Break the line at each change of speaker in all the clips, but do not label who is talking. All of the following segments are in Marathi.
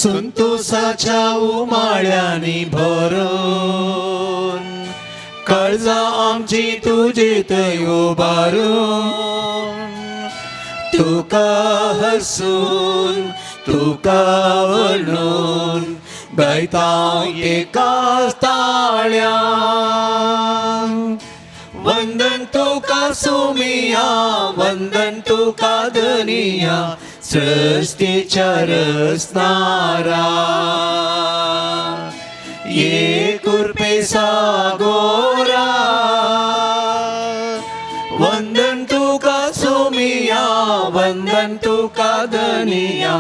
संतोषाच्या उमाळ्यांनी भरून काळजा आमची तुझेत उभारून तुका हसून तुका वळून गायता एकाच ताळ्यां वंदन तुका सोमिया वंदन तुका धनिया सृष्टीच्या रचणारा ये कृपे सागोरा वंदन तुका सोमिया वंदन तुका धनिया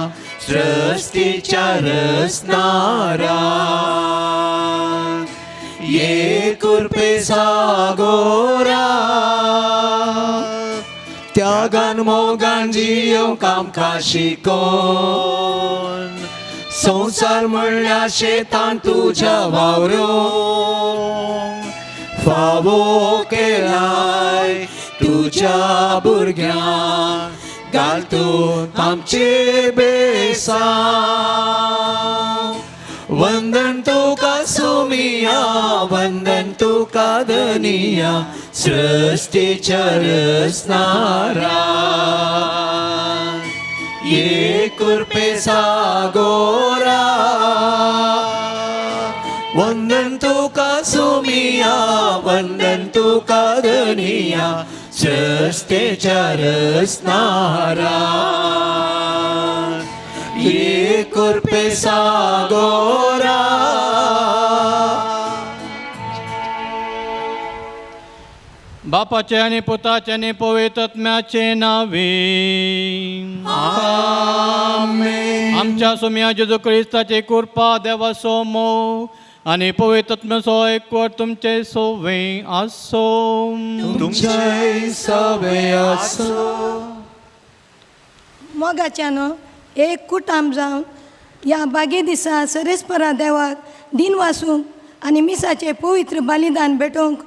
सृष्टीच्या रचणारा ये कृपे सागोरा त्यागान मोगान जियो कामका शिकोन संसार म्हणल्या शेतान तुझ्या वावरून फावो केलाय तुझ्या भुरग्यांक घालतून आमचे बेसांव वंदन तुका सोमिया वंदन तुका धनिया सृष्टीच्या रचणारा ये कृपे सागोरा वंदन तुका सोमिया वंदन तुका धनिया सृष्टीच्या रचणारा ये कृपे सागोरा
बापाचे आणि पुताचे आणि पवित्रात्म्याचे नावे
आमेन.
आमच्या सुम्या जेजू ख्रिस्ताची कृपा देवा सोमो आणि पवित्रात्म्याचो एकवर तुमचे सोवे आसो
तुमचे सवे आसो.
मोगाच्यानं एक कुटाम जावन या बागे दिसा सरेस्परा देवाक दिन वासूंक आनी मिसाचे पवित्र बलिदान भेटोवंक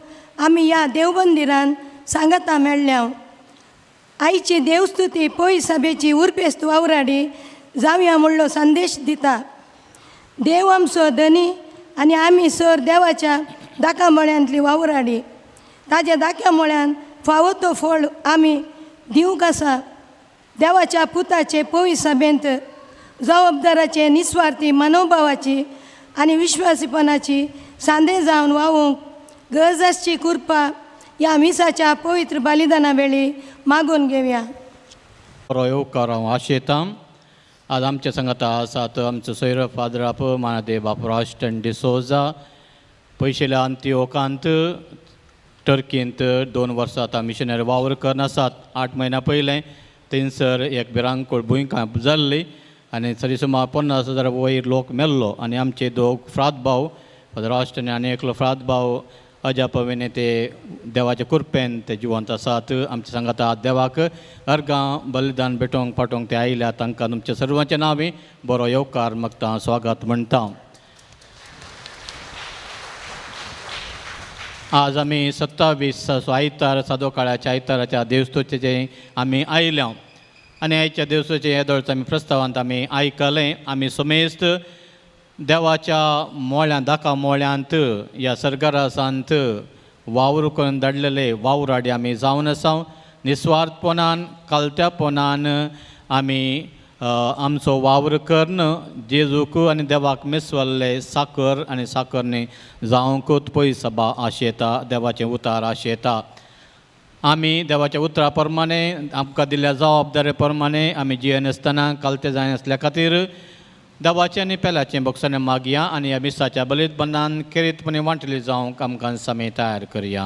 आमी या देवबंदिरान सांगता मेळ्ळ्या. आईची देवस्तुती पळय सभेची उरपेस्त वावराडी जावया म्हणलो संदेश दिता. देव आमचो धनी आनी आमी सर देवाच्या दाका मळ्यांतली वावराडी. ताज्या दाक्या मळ्यान फावो तो फळ आमी दिवंक आसा. देवाच्या पुताचे पळय सभेंत जबाबदाराचे निस्वार्थी मनोभावाची आनी विश्वासीपणाची सांदे जावन वावूंक गरजाची कृपा या मिसाच्या पवित्र बलिदाना वेळी मागून घेवया.
बरो येवकार हांव आशेतां. आज आमच्या संगता आसात आमचो सोयरो फादर आप मानादे बापराज डिसोजा. पयशेल्या अंत्योकांत टर्कींत 2 वर्सां आतां मिशनरी वावर करन आसात. 8 म्हयन्या पयलें थंयसर एक भिरांकूळ भुंयकांप जाल्ली आनी तरी सुमार 50,000 वयर लोक मेल्लो. आनी आमचे 2 फ्रात भाव फादर ऑस्टन आनी एकलो फ्रात भाव अजापविने ते देवाच्या कृपेन ते जिवंत आसात. आमच्या सांगाता देवाक अर्गां बलिदान भेटोवंक पाठोवंक ते आयल्या. तांकां तुमच्या सर्वांच्या नांवी बरो येवकार मागता स्वागत म्हणटा. आज आमी 27 आयतार सादोकाळ्याच्या आयताराच्या देवस्तुतेचे आमी आयल्या आनी आयच्या देवस्तुतेचे येदोळच आमी प्रस्तावांत आमी आयकलें. आमी समेस्त देवाच्या मोळ्यां दाका मोळ्यांत ह्या सर्गरासांत वावर करून धाडलेले वावराडी आमी जावन आसा. निस्वार्थपणान कालत्यापणान आमी आमचो वावर करन जेजूक आनी देवाक मेसवल्ले साकर आनी साकरनी जावंकूच पळय सभा आशेता. देवाचें उतार आशेता. आमी देवाच्या उतरा प्रमाणे आमकां दिल्ल्या जबाबदारे प्रमाणे आमी जियेन आसतना कालते जाय आसल्या खातीर देवाचें आनी पेल्याचें बक्षाने मागया आनी ह्या मिसाच्या बलिदानान खेरीतपणे वांटली जावंक आमकां समे तयार करया.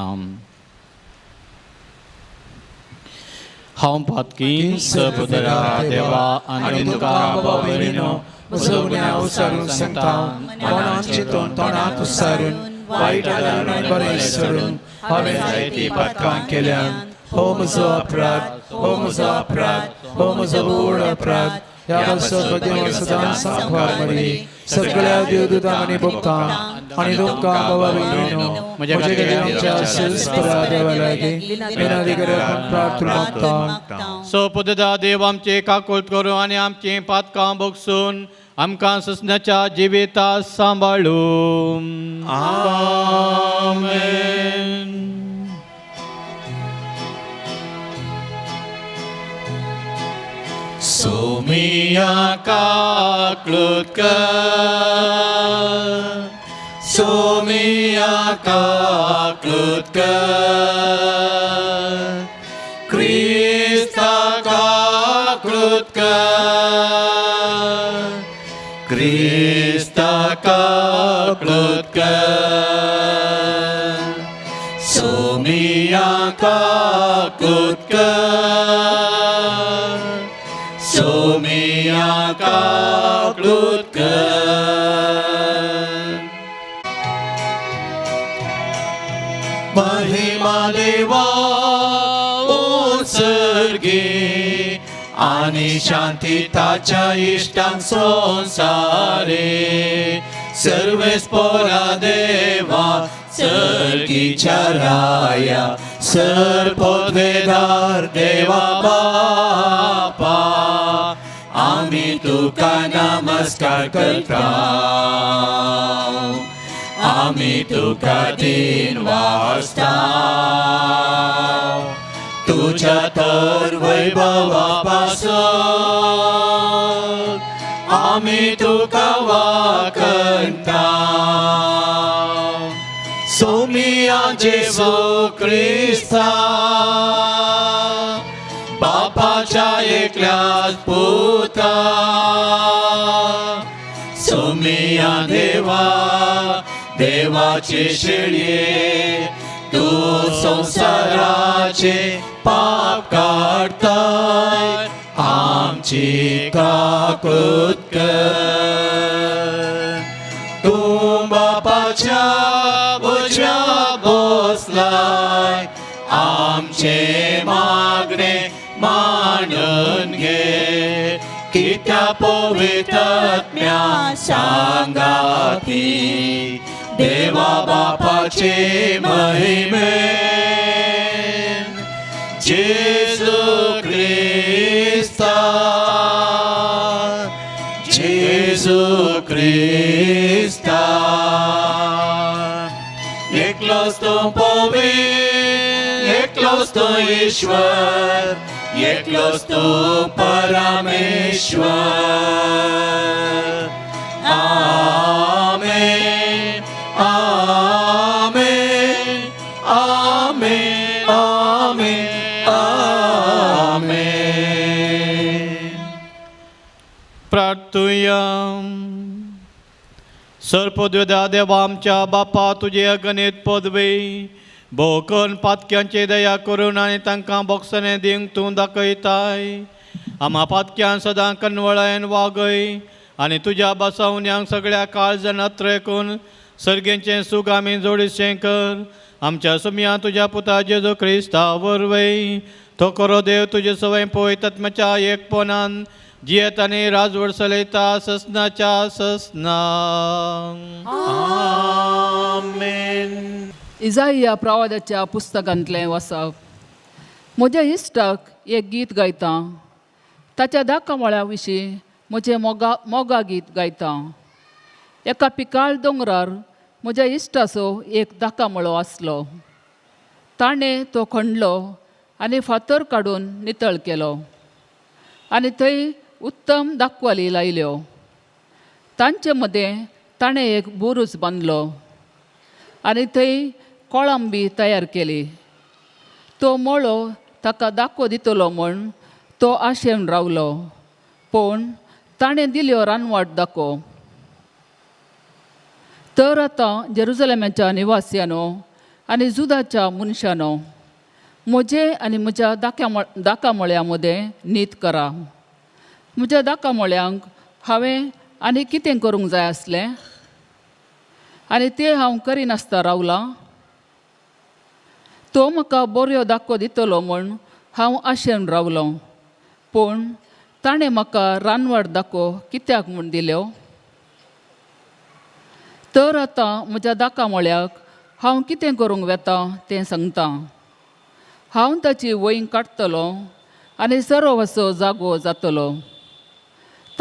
हांव पातकी सबुदरा देवा आनी तुका बाबरिनो
सगळ्या उसारून सांगता मनान चिंतून तोंडांत उसारून वायट आदारून बरें सोडून हांवें जायतीं पातकां केल्यान हो म्हजो अपराध हो म्हजो अपराध हो म्हजो व्हड अपराध. ह्या सगळ्या सदां सांबाळ मरी सगळ्या देवदूतां आनी भक्तां आनी तुमकां बाबा भयणीनो म्हजे खातीर आमच्या सरेस्परा देवा लागीं विनंती करप प्रार्थना मागता.
सो पुददा देव आमचे काकूळट करूं आनी आमचीं पातकां बगसून आमकां ससनाच्या जिवितांत सांबाळूं.
आमेन. सोमिया काकलुतकर, सोमिया काकलुतकर, क्रिस्ता काकलुतकर, क्रिस्ता काकलुतकर, सोमिया काकलुतकर, सोमिया काकलुतकर. महिमा देवा उत्सर्गी आणि शांती ताच्या इष्टांक संसारे, सर्वेस्परा देवा सर्गीच्या राया, सर्वोद्वेदार देवा बापा, आम्ही तुका नमस्कार करता, आम्ही तुका दिन वाजता. तुझ्या तर वैभवापासून आम्ही तुका वाकणता. सोमिया जेसू क्रिस्ता, बापाच्या एकल्याच पुता, सोमिया देवा देवाचे शेळये, तू संसाराचे पाप काढताय, आमची काकलुतकर. तू बापाच्या उजव्या बसलाय, आमचे मागणे मानून घे. कित्या पवित्रात्म्या सांगाती, देवा बापाचे महिमेन. जेसू क्रिस्ता, जेसू क्रिस्ता, एकलोच तो पवित्र, एकलोच तो ईश्वर, एकलोच तो परमेश्वर. आमेन, आमेन, आमेन, आमेन, आमेन.
प्रार्थुया. सर्वोद्वेदा देवा आमच्या बापा, तुझे अगणित पदवी भोकन पातक्यांची दया करून आनी तांकां बोगसणे दिवंक तूं दाखयताय. आम्हा पातक्यान सदां कनवळायन वागय आनी तुज्या बसवण्यांक सगळ्या काळजान अत्रेकून सर्गेचें सूख आमी जोडीशें कर. आमच्या सुमया तुज्या पुता जेजू क्रिस्ता वरवय. तो करो देव तुजे सवय पवित्रात्म्याच्या एकपणान जियेत आनी राजवट चलयता ससनाच्या ससना.
आमेन.
इजाइया प्रवादाच्या पुस्तकांतलें वाचप. म्हज्या इश्टाक एक गीत गायता, ताच्या दाखमळ्या विशीं म्हजें मोगा गीत गायता. एका पिकाळ दोंगरार म्हज्या इश्टाचो एक दाखमळो आसलो. ताणें तो खणलो आनी फातर काडून नितळ केलो आनी थंय उत्तम दाखवाली लायल्यो. तांचे मदें ताणें एक बुरूज बांदलो आनी थंय कोळंबी तयार केली. तो मळो ताका दाखो दितलो म्हूण तो आशेन रावलो, पूण ताणें दिल्यो रानवट दाखो. तर आतां जेरुसलेमाच्या निवासियानो आनी जुदाच्या मनशानो, म्हजे आनी म्हज्या दाकामळ्या मदें नीत करा. म्हज्या दाकामळ्यांक हांवें आनी कितें करूंक जाय आसलें आनी तें हांव करिनासता रावलां. तो म्हाका बऱ्यो दाखो दितलो म्हूण हांव आशेन रावलों, पूण ताणें म्हाका रानवट दाखो कित्याक म्हूण दिल्यो. तर आतां म्हज्या दाकामळ्याक हांव कितें करूंक वेता तें सांगता. हांव ताची वंय काडटलो आनी सर्व असो जागो जातलो.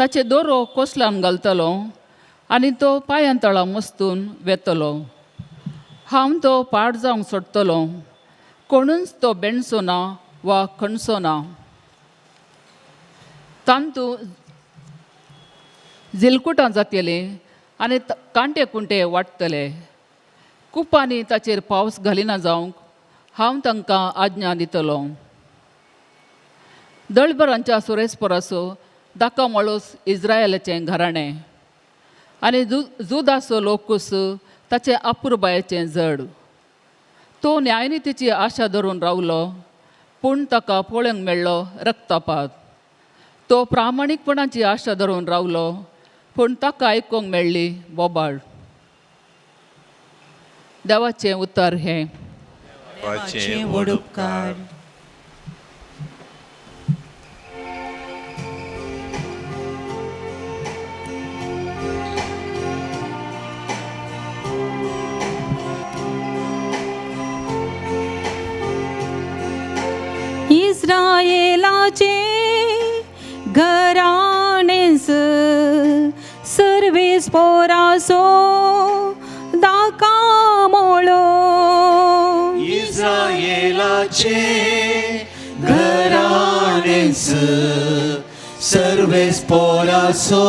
ताचे दोरो कोसलान घालतलो आनी तो पांयांतळा मस्तून वेतलो. हांव तो पाड जावंक सोडटलो, कोणूच तो बेणसो ना वा खणसो ना. तांतू झिलकुटां जातलीं आनी कांटे कुंटे वाडटले. कुपांनी ताचेर पावस घालिना जावंक हांव तांकां आज्ञा दितलो. दळबरांच्या सुरेस परसो दाका मळूस इस्रायलाचें घराणें आनी जुदासो लोकूस ताचे अपुरबायेचें जड. तो न्यायनितीची आशा धरून रावलो, पूण ताका पळोवंक मेळ्ळो रक्तपात. तो प्रामाणीकपणाची आशा धरून रावलो, पूण ताका आयकूंक मेळ्ळी बोबाड. देवाचें उतर हें.
देवाचे व्हड उपकार.
इस्रायेलाचे घराणेस सर्वेस पोरासो दाका मोळो.
इस्रायेलाचे घराणेस सर्वेस पोरासो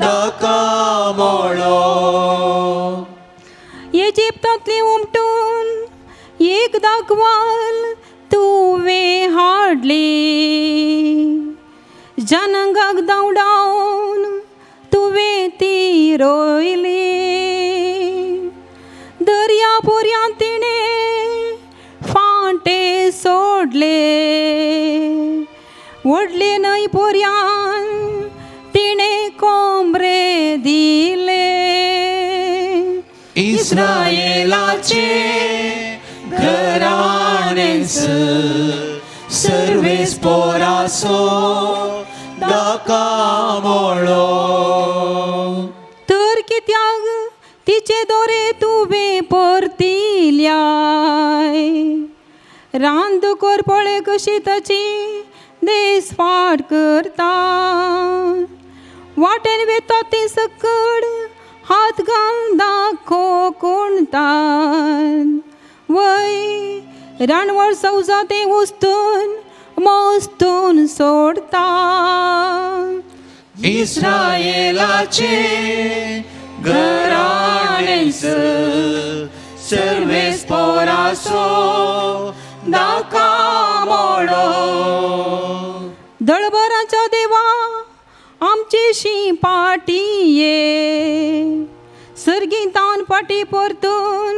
दाका मोळो.
इजिप्तांतली उमटून एक दाखवाल तुवें हाडली. जनांगाक धांवडावन तुवें ती रोयली. दर्या पोरयां तिणें फांटे सोडले. व्हडले न्हंय पोरयान तिणें कोंबरे दिले.
इस्रायेलाचे घराणेस सर्वेस पोरासो दाका मोळो.
तर कित्याक तिचे दोरे तुवें परतिल्याय. रांद कर पळय कशी ताची देसपाट करता. वाटेन वेता ते सकड हात घाल दाखो कोणतान. वय रानवळ सौजा ते वस्तून मस्तून सोडता.
इस्रायेलाचे घराणेस सर्वेस पोरासो दाका मोळो.
दळबराच्या देवा आमचेशी पाटिये. सर्गीतान पाटी परतून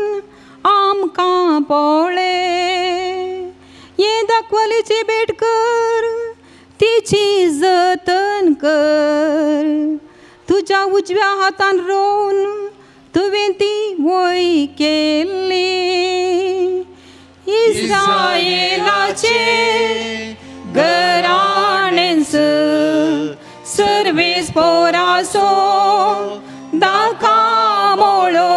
आमकां पळय. ये दाखवलीची भेट कर, तिची जतन कर. तुज्या उजव्या हातान रोवन तुवें ती वय केल्ली. इस्रायेलाचे घराणेस सर्वेस पोरासो दाका मोळो.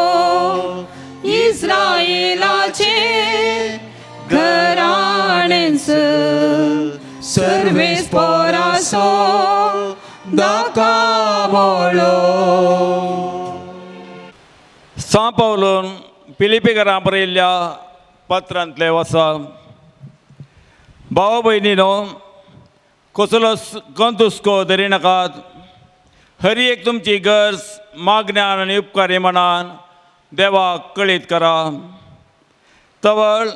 इस्रायेलाचे घराणेस
सर्वेस पोरासो दाका मोळो.
सा पावलोन पिलिपिकारां बरयल्ल्या पत्रांतले वसा. भाव भयणीनो, कसलो कंतुस्को धरी नाकात. हर एक तुमची गरज मागण्यान आनी उपकारी मनान देवाक कळीत करा. तवळ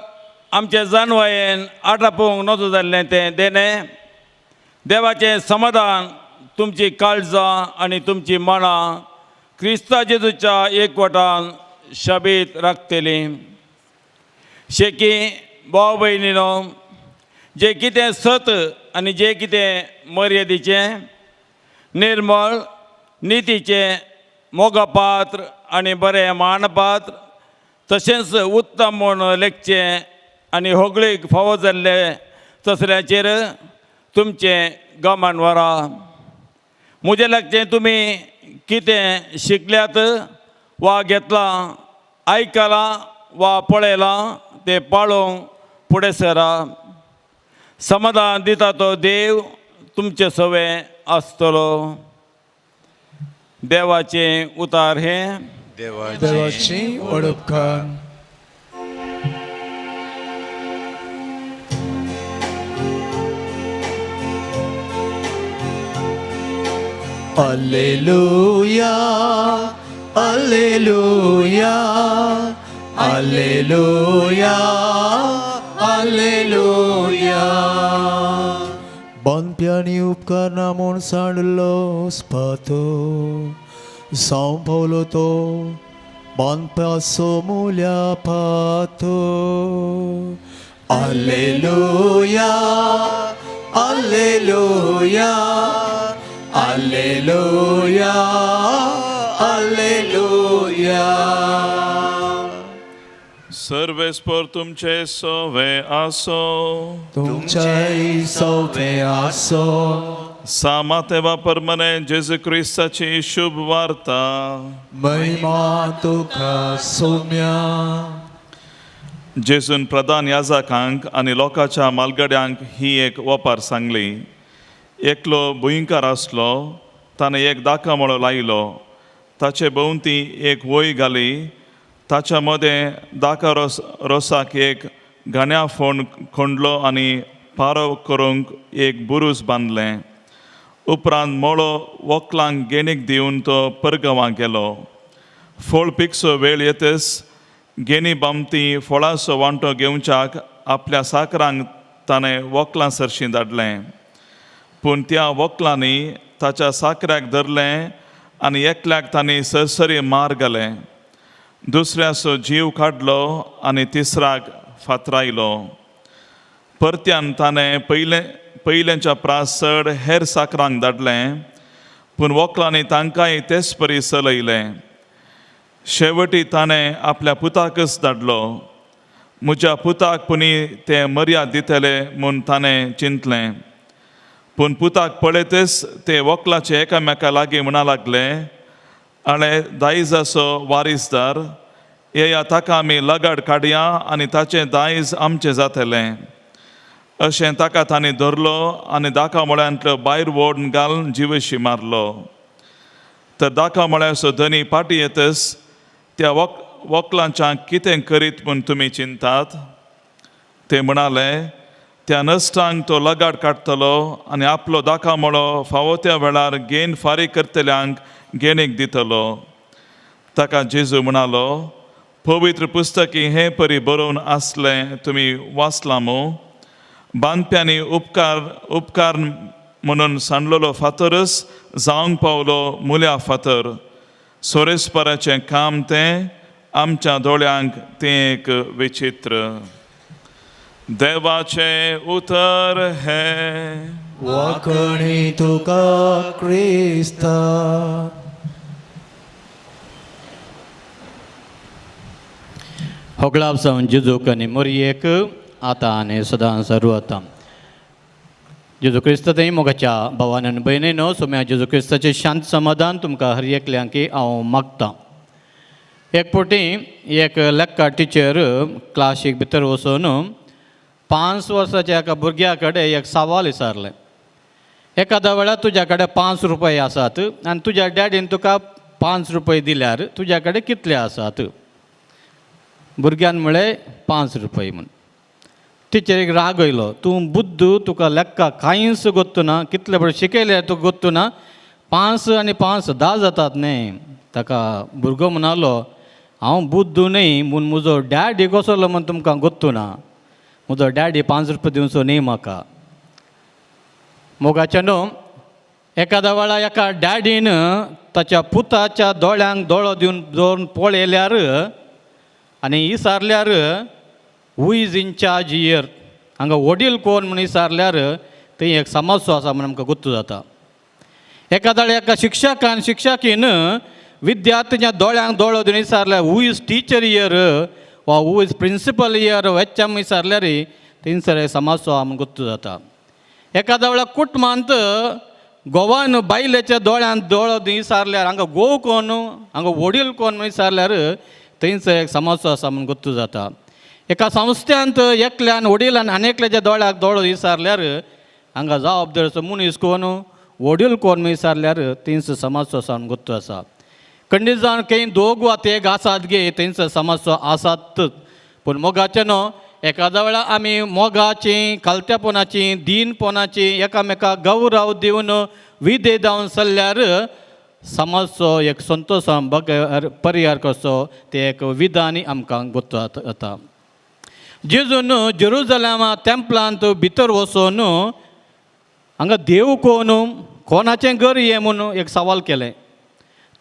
आमचे जानवायेन आटापोवंक नजो जाल्लें तें देणें, देवाचें समाधान तुमची काळजां आनी तुमची मनां क्रिस्ता जेजूच्या एकवटान शाबीत राखतलीं. शेकी भाव भयणीनो, जे कितें सत आनी जे कितें मर्यादेचें, निर्मळ, नितीचें, मोगापात्र आनी बरें मानपात्र, तशेंच उत्तम म्हूण लेखचें आनी होगळीक फावो जाल्ले तसल्याचेर तुमचें गमान व्हरा. म्हजें लागचें तुमी कितें शिकल्यात वा घेतलां, आयकलां वा पळयलां तें पाळोवंक फुडें सरा. समाधान दिता तो देव तुमचे सवय आसतलो. देवाचे उतार हे
देवाची ओडपकार. Alleluia, Alleluia, Alleluia, Alleluia. Bonpiani उपकार नामोन सांडलो स्पातो São Paulo to bonpasso mulher pato. Alleluia, Alleluia, Alleluia, Alleluia.
सर्वेस्पर तुमचे सोवे आसो.
तुमचे सोवे आसो.
सामातेवा परमने जेजू ख्रिस्ताची शुभ वार्ता.
महिमा तुका सौम्या.
जेजून प्रधान याजकांक आनी लोकांच्या मालगड्यांक ही एक वपार सांगली. एकलो भुंयकार आसलो. ताणें एक दाखमळो लायलो. ताचे भोंवती एक वोय घाली. ताच्या मदें दाका रोसाक एक घाण्या फोंड खोंडलो आनी पारो करूंक एक बुरूस बांदलें. उपरांत मोळो व्हंकलांक गेणीक दिवन तो परगांवां गेलो. फोळ पिकसो वेळ येतच गेणी बामती फळाचो वांटो घेवच्याक आपल्या साकरांक ताणें व्हंकलां सरशीं धाडलें. पूण त्या व्हंकलांनी ताच्या साकऱ्याक धरलें आनी एकल्याक तांणी सरसरी मार घालें. दुसऱ्याचो जीव काडलो आनी तिसराक फातरायलो. परत्यान ताणें पयलेंच्या प्रास चड हेर साकरांक धाडलें. पूण व्हंकलांनी तांकांय तेच परी चलयलें. शेवटी ताणें आपल्या पुताकच धाडलो. म्हज्या पुताक पुनी ते मर्याद दितले म्हूण ताणें चिंतलें. पूण पुताक पळयतच ते व्हंकलाचे एकामेका लागीं म्हणा लागले, आळे दायजाचो वारीसदार, येया ताका आमी लगाड काडया आनी ताचें दायज आमचें जातलें. अशें ताका तांणी धरलो आनी दाका मळ्यांतलो भायर ओडून घालून जिवेशी मारलो. तर दाका मळ्याचो धनी पाटी येतच त्या व्हंकलांच्या कितें करीत म्हूण तुमी चिंतात? ते म्हणाले, त्या नश्टांक तो लगाड काडटलो आनी आपलो दाका मळो फावो त्या वेळार घेन फारीक करतल्यांक गेणीक दितलो. ताका जेजू म्हणालो, पवित्र पुस्तकी हे परी बरोवन आसलें तुमी वाचलां मू? बांदप्यांनी उपकार म्हणून सांडलेलो फातरच जावंक पावलो मुल्या फातर. सोरेस्पराचें काम तें, आमच्या दोळ्यांक तें एक विचित्र. देवाचे उतर हे.
वाकणी तुका क्रिस्ता.
होगळाब जावन जेजूक आनी मोरयेक आतां आनी सदां सर्वतां. जेजू क्रिस्त थंय मोगाच्या भावान आनी भयणीनो, सोम्या जेजू क्रिस्ताचें शांत समाधान तुमकां हर एकल्यांक हांव मागतां. एक फावटी एक लेक्का टिचर क्लासीक भितर वचून 5 वर्साच्या एका भुरग्या कडेन एक सवाल विचारलें. एखाद्या वेळार तुज्या कडेन 5 रुपये आसात आनी तुज्या डॅडीन तुका 5 रुपये दिल्यार तुज्या कडेन कितले आसात? भुरग्यान म्हळें 5 रुपये म्हूण. टिचरीक राग येयलो. तूं बुद्दू, तुका लेक्का कांयच गोत्तू ना, कितले बरें शिकयले तुका गोत्तू ना. 5 आनी 5 10 जातात न्ही. ताका भुरगो म्हणालो, हांव बुद्दू न्ही म्हूण म्हजो डॅडी कसलो म्हूण तुमकां गोत्तू ना. म्हजो डॅडी 5 रुपये दिवचो न्ही म्हाका. मोगाच्या न्हू, एखाद्या वेळार एका डॅडीन ताच्या पुताच्या दोळ्यांक दोळो दिवन पळयल्यार आनी विचारल्यार who is in charge here, हांगा वडील कोण म्हूण विचारल्यार थंय एक समस्या आसा म्हूण आमकां गुर्तू जाता. एखाद्या वेळार एका शिक्षकान शिक्षकीन विद्यार्थ्याच्या दोळ्यांक दोळो दिवन विचारल्यार हू इज टीचर हियर वा who is principal here HM विचारल्यार थंयसर एक समस्या म्हूण गुर्तू जाता. एखाद्या वेळार कुटुंबांत घोवान बायलेच्या दोळ्यांत दोळो दिवन विचारल्यार हांगा घोव कोण, हांगा वडील कोण म्हूण विचारल्यार थंयसर एक समस्या आसा म्हूण गुर्तू जाता. एका संस्थ्यांत एकल्यान वडिलान आनी एकल्याच्या दोळ्याक दोळो विचारल्यार हांगा जबाबदार मनीस कोण वडील कोण विचारल्यार तेंचो समाजचो सावन गुत्तो आसा. खंडीत जावन खंय दोग वा तेग आसात गे तेंचो समाजचो आसातच. पूण मोगाचें न्हू, एकाद्या वेळार आमी मोगाची खालत्यापणाची दिनपणाची एकामेकाक गौरव दिवन विधे जावन चल्ल्यार समाजचो एक संतोश परिहार कसो ते एक विधान आमकां गुर्तो जाता. जेजून जेरुजलेमा टेंपलांत भितर वचून हांगा देव कोण कोणाचें घर हें म्हणून एक सवाल केलें.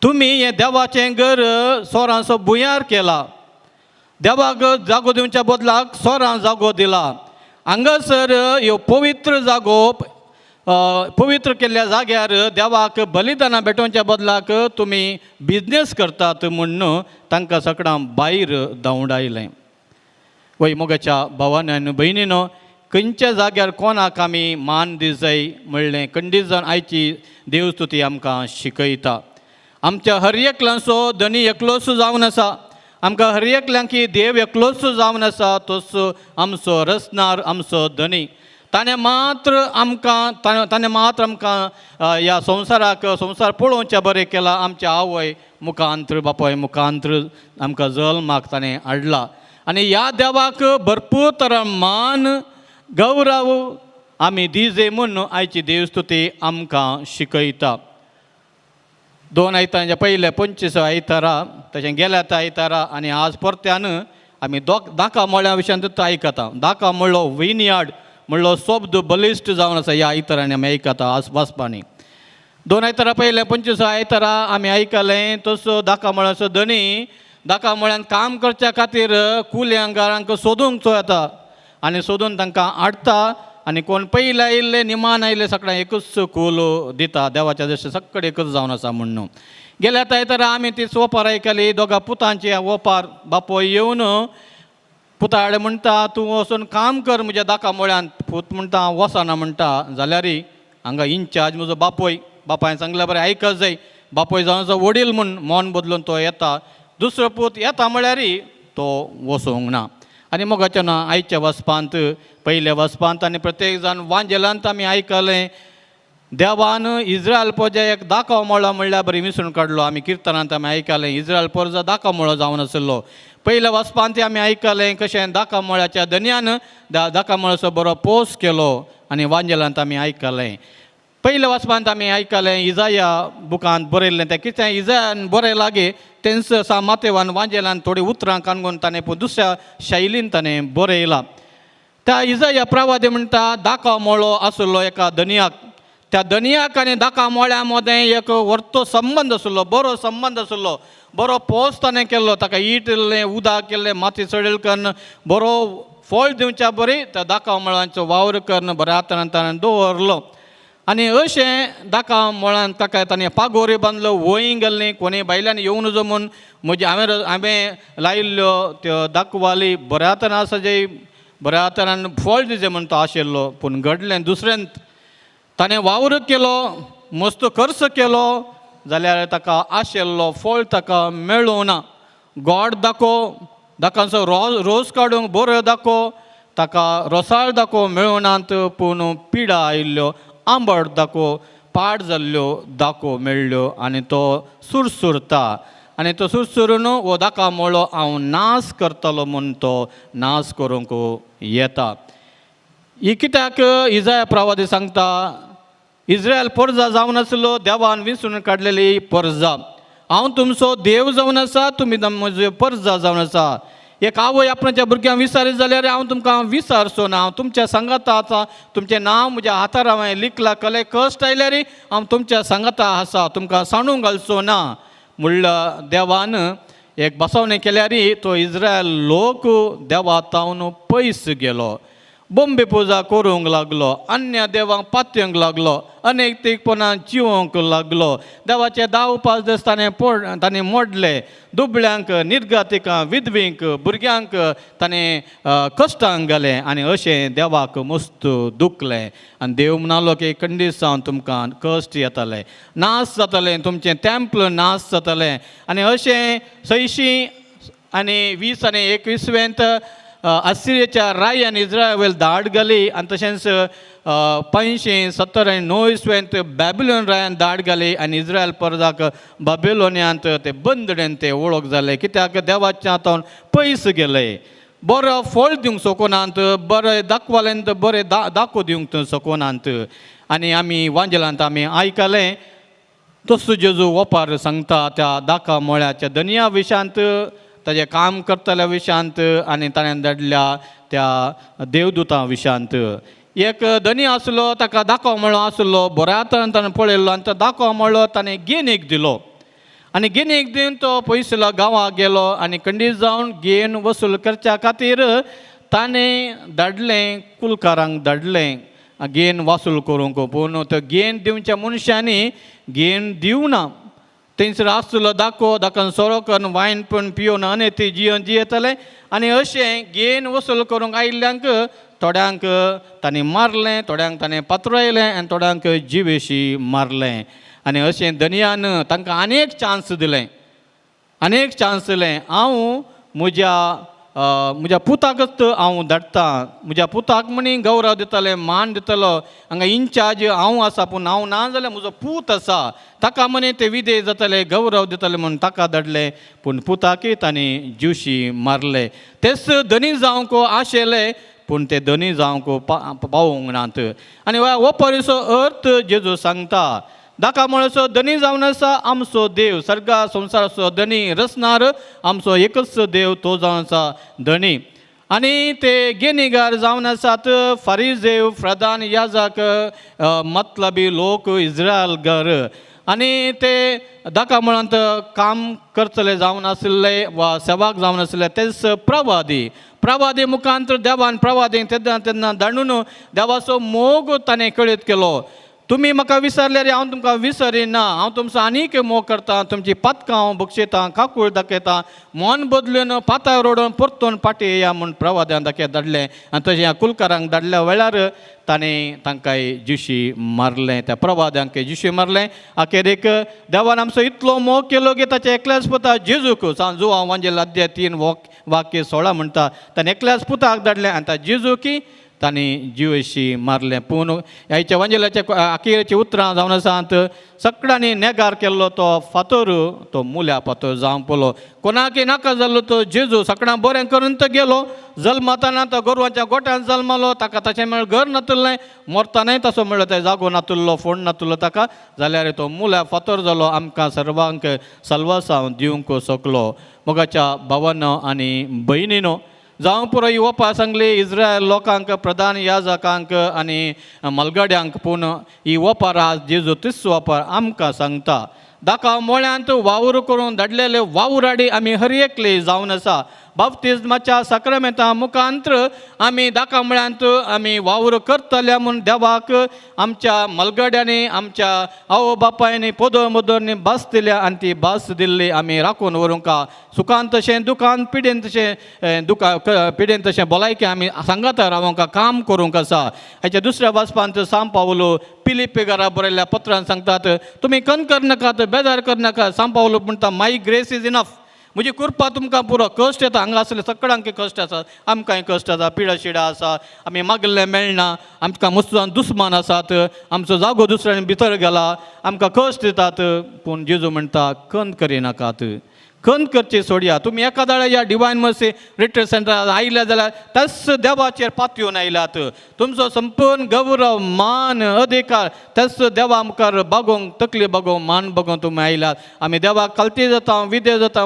तुमी हें देवाचें घर सोरांचो बुयार केला, देवाक जागो दिवच्या बदलाक सोरां जागो दिला. हांगासर ह्यो पवित्र जागो पवित्र केल्ल्या जाग्यार देवाक बलिदानां भेटोवच्या बदलाक तुमी बिजनेस करतात म्हणून तांकां सगळां भायर धांवडायलें. वय मोगाच्या भावान आनी भयणीनो, खंयच्या जाग्यार कोणाक आमी मान दी जाय म्हणलें खंडीत जावन आयची देवस्तुती आमकां शिकयता. आमच्या हर एकल्यांचो धनी एकलोच जावन आसा. आमकां हर एकल्यांक देव एकलोच जावन आसा. तसो आमचो रचणार, आमचो धनी. ताणें मात्र आमकां ह्या संवसाराक संवसार पळोवचें बरें केलां. आमच्या आवय मुखांत्र बापाय मुखांत्र आमकां जल्माक ताणें हाडला. आनी ह्या देवाक भरपूर तरां मान गौरव आमी दिजे म्हणून आयची देवस्तुती आमकां शिकयता. 2 आयतारांच्या पयले 25 आयतारा तशें गेल्या त्या आयतारा आनी आज परत्यान आमी दाका मळ्या विशयान आयकता. दाका म्हणलो विनयार्ड म्हणलो शब्द बलिश्ट जावन आसा ह्या आयतारांनी आमी आयकता आज वाचपांनी. 2 आयतारा पयले 25 आयतारा आमी आयकलें तसो दाका मळ्याचो धनी दाका मळ्यान काम करच्या खातीर कुल्यांगारांक सोदूंक येता आनी सोदून तांकां हाडटा आनी कोण पयले आयिल्ले निमान आयिल्ले सगळ्यांक एकूच कूल दिता. देवाच्या दृश्टी सक्कड एकच जावन आसा म्हणून. गेल्या आयतारा आमी ती वोपार आयकली. दोगा पुतांची वोपार बापोय येवन पुता हाडे म्हणटा तूं वचून काम कर म्हज्या दाका मळ्यान. पूत म्हणटा वचना म्हणटा. जाल्यार हांगा इन्चार्ज म्हजो बापोय. बापायन सांगलें बरें आयकत जाय. बापोय जावन जो वडील म्हूण मोन बदलून तो येता. दुसरो पूत येता म्हळ्यार तो वचोंक ना. आनी मोगाचें ना, आयच्या वचपांत पयले वचपांत आनी प्रत्येक जाण वांजेलांत आमी आयकलें देवान इस्रायल प्रजेक दाखव मळो म्हणल्यार बरी विसरून काडलो. आमी किर्तनांत आमी आयकलें इस्रायल प्रजा दाखव मळो जावन आसलो. पयल्या वचपांत आमी आयकलें कशें दाखा मळ्याच्या धन्यान दाखा मळाचो बरो पोस केलो आनी वांजेलांत आमी आयकलें. पयल्या वचपांत आमी आयकलें इजाया बुकांत बरयल्लें तें कितें इजायान बरें लागे तेंच मातेवान वांजेलान थोडी उतरां काणून ताणें दुसऱ्या शैलीन ताणें बरयलां. त्या इजाया प्रवादी म्हणटा दाखा मळो आसलो एका धनियाक. त्या धनियाक आनी दाखा मळ्या मदें एक व्हरतो संबंद आसलो, बरो संबंद आसलो. बरो पोस ताणें केल्लो, ताका ईट इल्लें उदक केल्लें माती चडयल करून बरो फळ दिवच्या बरी त्या दाखा मळांचो वावर करून बऱ्या तरान ताणें दवरलो. आनी अशें दाखा मळान ताका ताणें पागोरी बांदलो. वळी गेल्लीं कोणी बायल्यान येवं नजो म्हूण म्हजे हांवें लायिल्ल्यो त्यो दाखवाली बऱ्या तरान सजय बऱ्या तरान फळ दिजें म्हूण तो आशिल्लो. पूण घडलें दुसऱ्यान ताणें वावर केलो, मस्त खर्च केलो जाल्यार ताका आशिल्लो फळ ताका मेळूं ना. गोड दाखो दाकांचो रोस काडूंक बऱ्यो दाखो ताका रोसाळ दाखो मेळूनात. पूण पिडा आयिल्ल्यो आंबट दाखो पाड जाल्ल्यो दाखो मेळ्ळ्यो आनी तो सुरसुरता. आनी तो सुरसुरून हो दाखा मळो हांव नाश करतलो म्हूण तो नाश करूंक येता. ही कित्याक इजाया प्रवादी सांगता इस्रायल परजा जावन आसलो, देवान विसरून काडलेली परजा. हांव तुमचो देव जावन आसा, तुमी म्हजो परजा जावन आसा. एक आवय आपणाच्या भुरग्यांक विसारीत जाल्यार हांव तुमकां विसारचो ना. हांव तुमच्या सांगाता आसा, तुमचें नांव म्हज्या हातार हांवें लिखलां. कले कश्ट आयल्यार हांव तुमच्या सांगाता आसा, तुमकां सांडूंक घालचो ना म्हणल्यार देवान एक बसवणें केल्यार तो इस्रायल लोक देवा तावन पयस गेलो. बोंबे पुजा करूंक लागलो, अन्य देवांक पातयेंक लागलो, अनैतीकपणान जिवोंक लागलो. देवाचे 10 उपास दीस ताणें मोडले. दुबळ्यांक, निर्गतिकांक, विधवींक, भुरग्यांक ताणें कश्टांक घालें आनी अशें देवाक मस्त दुखलें. आनी देव म्हणालो की खंडीत जावन तुमकां कश्ट येतले, नाश जातलें, तुमचें टेंपल नाश जातलें. आनी अशें 620 आनी 21 आसिरियाच्या रायान इस्रायल वयली धाड घाली आनी तशेंच 570 आनी 9 इसवेंत बॅबिलोन रायान धाड घाली आनी इस्रायल परजाक बाबिलोनियांत ते बंदडेन ते वळख जाले कित्याक देवाच्या हातान पयस गेले बरो फळ दिवंक सोकोनांत बरें दाखवाल्यांत बरें दाखो दिवंक सोकोनांत आनी आमी वांजेलांत आमी आयकलें तसो जेजू वोपार सांगता त्या दाका मोळ्याच्या दनया विशांत ताजें काम करतल्या विशांत आनी ताणें धाडल्या त्या देवदूतां विशांत एक धनी आसलो ताका दाखो मळो आसलो बऱ्या तरेन ताणें पळयल्लो आनी तो दाखो मळो ताणें गिनेक दिलो आनी गिनेक दिवन तो पयसलो गांवांत गेलो आनी खंडीत जावन घेन वसूल करच्या खातीर ताणें धाडलें कुलकारांक धाडलें घेन वसूल करूंक पूण तो घेन दिवच्या मनशांनी घेन दिवना थंयसर आसलो दाखोवन सोरो करून वायन पण पिवन अनेती जिवन जियेतले आनी अशें घेन वसूल करूंक आयिल्ल्यांक थोड्यांक तांणी मारलें थोड्यांक ताणें पातरायलें आनी थोड्यांक जिवेशी मारलें आनी अशें दनयान तांकां आनेक चान्स दिलें हांव म्हज्या पुताकच हांव धाडटां म्हज्या पुताक म्हणी गौरव दितलें मान दितलो हांगा इन्चार्ज हांव आसा पूण हांव ना जाल्यार म्हजो पूत आसा ताका म्हणे ते विधेय जातले गौरव दितले म्हणून ताका धाडलें पूण पुताकय तांणी जिवशी मारले तेच धनी जावंक आशेले पूण ते धनी जावंक पावूंक नात आनी हो परिसो अर्थ जेजू सांगता दाका म्हळसो धनी जावन आसा आमचो देव सर्गा संवसाराचो धनी रचणार आमचो एकच देव तो जावन आसा धनी आनी ते गेनीगार जावन आसात फारिजेव प्रधान याजक मतलबी लोक इस्रायल घर आनी ते दाका म्हळ्यांत काम करतले जावन आशिल्ले वा सेवाक जावन आशिल्ले तेच प्रवादी मुखांतर देवान प्रवादीक तेन्ना धाडून देवाचो मोग ताणें कळीत केलो तुमी म्हाका विसरल्यार हांव तुमकां विसरिना हांव तुमचो आनीक मोग करता तुमची पातकां हांव बक्षयतां काकूळ दाखयतां मन बदलून पाताळ रोडून परतून फाटी येया म्हूण प्रवाद्यान दाखय धाडलें आनी तशें ह्या कुलकारांक धाडल्या वेळार ताणें तांकांय जिवशी मारलें त्या प्रवाद्यांक जिवशी मारलें आखेरेक देवान आमचो इतलो मोग केलो की ताचे एकल्याच पुता जेजूक सांजू हांव वांजेल अध्याय 3 वाक्य 16 म्हणटा ताणें एकल्याच पुताक धाडलें आनी त्या जेजूकी तांणी जिवेशी मारलें पूण ह्याच्या वांजेलाच्या अखेरेची उतरां जावन आसात सगळ्यांनी नेगार केल्लो तो फातर तो मुल्या फातर जावं पडलो कोणाकय नाका जाल्लो तो जेजू सगळ्यां बरें करून तो गेलो जल्मताना तो गोरवांच्या गोठ्यान जल्मलो ताका तशें मेळ घर नातुल्लें मरतानाय तसो मेळ्ळो ते जागो नातुल्लो फोंड नातुल्लो ताका जाल्यार तो मुल्या फातर जालो आमकां सर्वांक सल्वासांव दिवंक शकलो मोगाच्या भावांनो आनी भयणीनो जावं पुरो ही वोपा सांगली इस्रायल लोकांक प्रधान याजकांक आनी मलगड्यांक पूण ही वोपार आज जेजू तिस वोपार आमकां सांगता दाखा मोळ्यांत वावर करून धाडलेले वावराडी आमी हर एकले जावन आसा बाप्तिस्माच्या साक्रामेंता मुखांतर आमी दाखा म्हळ्यांत आमी वावर करतले म्हूण देवाक आमच्या मलगड्यांनी आमच्या आवय बापायनी पोदो मोदोनी भास दिल्या आनी ती भास दिल्ली आमी राखून व्हरूंक सुखान तशें दुखान पिडेन तशें पिडेन तशें भलायकी आमी सांगात रावूंक काम करूंक आसा हेच्या दुसऱ्या वाचपांत सांब पावलो पिलिपेकारा बरयल्ल्या पत्रांत सांगतात तुमी कणकर नाकात बेजार करनाका सांब पावलो म्हणटा माय ग्रेस इज इनफ म्हजी कृपा तुमकां पुरो कश्ट येता हांगा आसले सगळ्यांक कश्ट आसा आमकांय कश्ट आसा पिडा शिडा आसा आमी मागल्लें मेळना आमकां मस्तान दुस्मान आसात आमचो जागो दुसऱ्यान भितर गेला आमकां कश्ट दितात पूण जेजू म्हणटा खंत करिनाकात खंत करची सोडया तुमी एका दाडा ह्या डिवायन मर्सी रिट्रीट सेंटरार आयल्या जाल्यार त्याच देवाचेर पातयेवन आयल्यात तुमचो संपूर्ण गौरव मान अधिकार त्याच देवा मुखार बागोवंक तकली बागोवंक मान बागोवंक तुमी आयल्यात आमी देवाक कालती जाता विदे जाता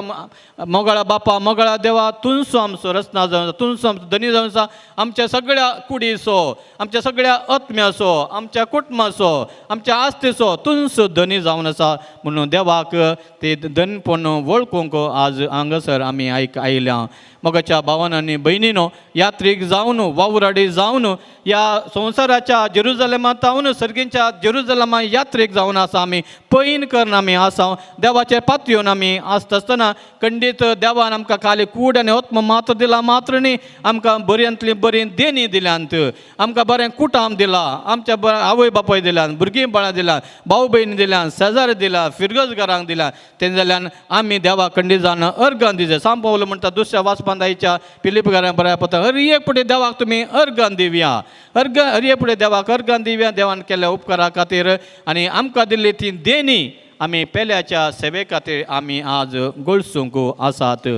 मोगळा बापा मोगळा देवा तुमचो आमचो रचना जावन तुमचो आमचो धनी जावन आसा आमच्या सगळ्या कुडीचो आमच्या सगळ्या आत्म्याचो आमच्या कुटुंबाचो आमच्या आस्तेचो तुमचो धनी जावन आसा म्हणून देवाक ते धनपण वळखूंक आज हांगासर आमी आयल्या मोगाच्या भावांनी आनी भयणीनो यात्रेक जावन वावराडी जावन ह्या संवसाराच्या जेरुजलेमांतावन सर्गींच्या जेरुजलेमा यात्रेक जावन आसा आमी पैन करून आमी आसा देवाचेर पात येवन आमी आसता आसतना खंडीत देवान आमकां खाली कूड आनी आत्म मात्र दिला मात्र न्ही आमकां बऱ्यांतली बरी देणी दिल्यांत आमकां बरें कुटाम दिला आमच्या आवय बापाय दिल्यान भुरगीं बाळां दिल्यान भाऊ भयणी दिल्यान शेजारी दिला फिरगजगारांक दिला तें जाल्यार आमी देवा खंडीत जावन अर्गां दिजे सांग पावलो म्हणटा दुसऱ्या वाचपांताच्या पिलिपकारांक बऱ्या पता हर एक पुटे देवाक तुमी अर्गां दिवया हर एक पुटे देवाक अर्गां दिवया देवान केल्ल्या उपकारा खातीर आनी आमकां दिल्ली ती देणी आमी पेल्याच्या सेवे खातीर आमी आज गोळसूंक आसात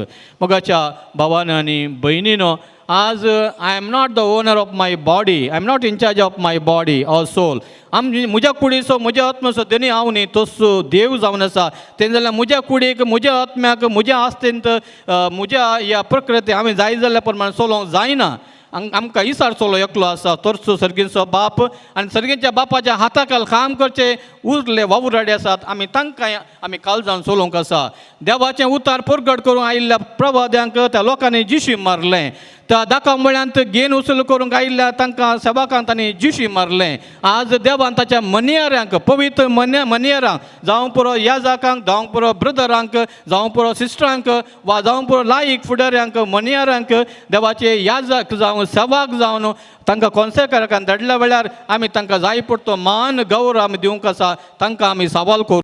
मोगाच्या भावान आनी भयणीनो आज I am not the owner of my body I am not in charge of my body or soul म्हज्या कुडीचो म्हज्या आत्म्याचो देणी हांव न्ही तोच देव जावन आसा तें जाल्यार म्हज्या कुडीक म्हज्या आत्म्याक म्हज्या आस्तेंत म्हज्या ह्या प्रकृती हांवें जाय जाल्ल्या प्रमाणे चलोवंक जायना आमकां इसार चलो एकलो आसा तोच सर्गीचो बाप आनी सर्गीच्या बापाच्या हाताखाल काम करचे उरले वावुराडे आसात आमी तांकां आमी काल जावन चलोवंक आसा देवाचें उतार परगट करूंक आयिल्ल्या प्रवाद्यांक त्या लोकांनी जिशी मारलें त्या दाखोवळ्यांत घेन उचल करूंक आयिल्ल्या तांकां सेवाकांक तांणी जिशी मारलें आज देवान ताच्या मनियाऱ्यांक पवित्र मनियारांक जावं पुरो याजाकांक जावं पुरो ब्रदरांक जावं पुरो सिस्टरांक वा जावं पुरो लायक फुडाऱ्यांक मनियारांक देवाचे याजक जावं सेवाक जावन तांकां कॉन्सेक्राकांक धाडल्या वेळार आमी तांकां जाय पडतो मान गौरव आमी दिवंक आसा तांकां आमी सवाल करूं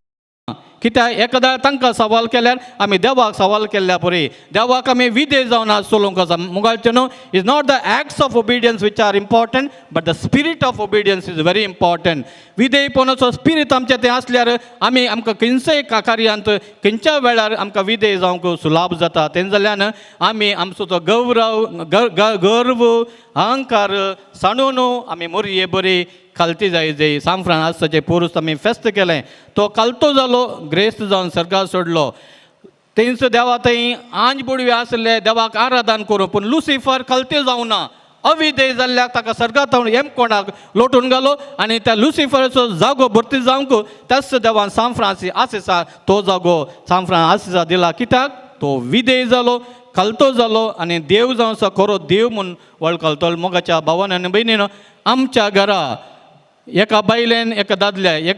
कित्याक एकदां तांकां सवाल केल्यार आमी देवाक सवाल केल्ल्या परी देवाक आमी विधेय जावन आज चलोवंक आसा मुगालचे न्हू is not the acts of obedience which are important but the spirit of obedience is very important विधेयपणाचो स्पिरीट आमचें तें आसल्यार आमी आमकां खंयच्याय कार्यांत खंयच्या वेळार आमकां विधेय जावंक सुलाभ जाता तें जाल्यान आमी आमचो तो गौरव गर्व अहंकार साणून आमी मोरये बरी खालती जाय सांग फ्रांसाचे पोरूस आमी फेस्त केलें तो कालतो जालो ग्रेस्त जावन सर्गार सोडलो थंयच देवा थंय आंज बुडवे आसले देवाक आराधन करूं पूण लुसिफर खालते जावना अविधेय जाल्ल्याक ताका सर्गांत हेम कोणाक लोटून घालो आनी त्या लुसिफराचो जागो भरती जावंक त्याच देवान सांग फ्रांसीस आसिसा तो जागो सांग फ्रांस आसिसा दिला कित्याक तो विधेय जालो खालतो जालो आनी देव जावन असो खरो देव म्हूण वळखलो मोगाच्या भावान आनी भयणीनो आमच्या घरा एका बायलेन एका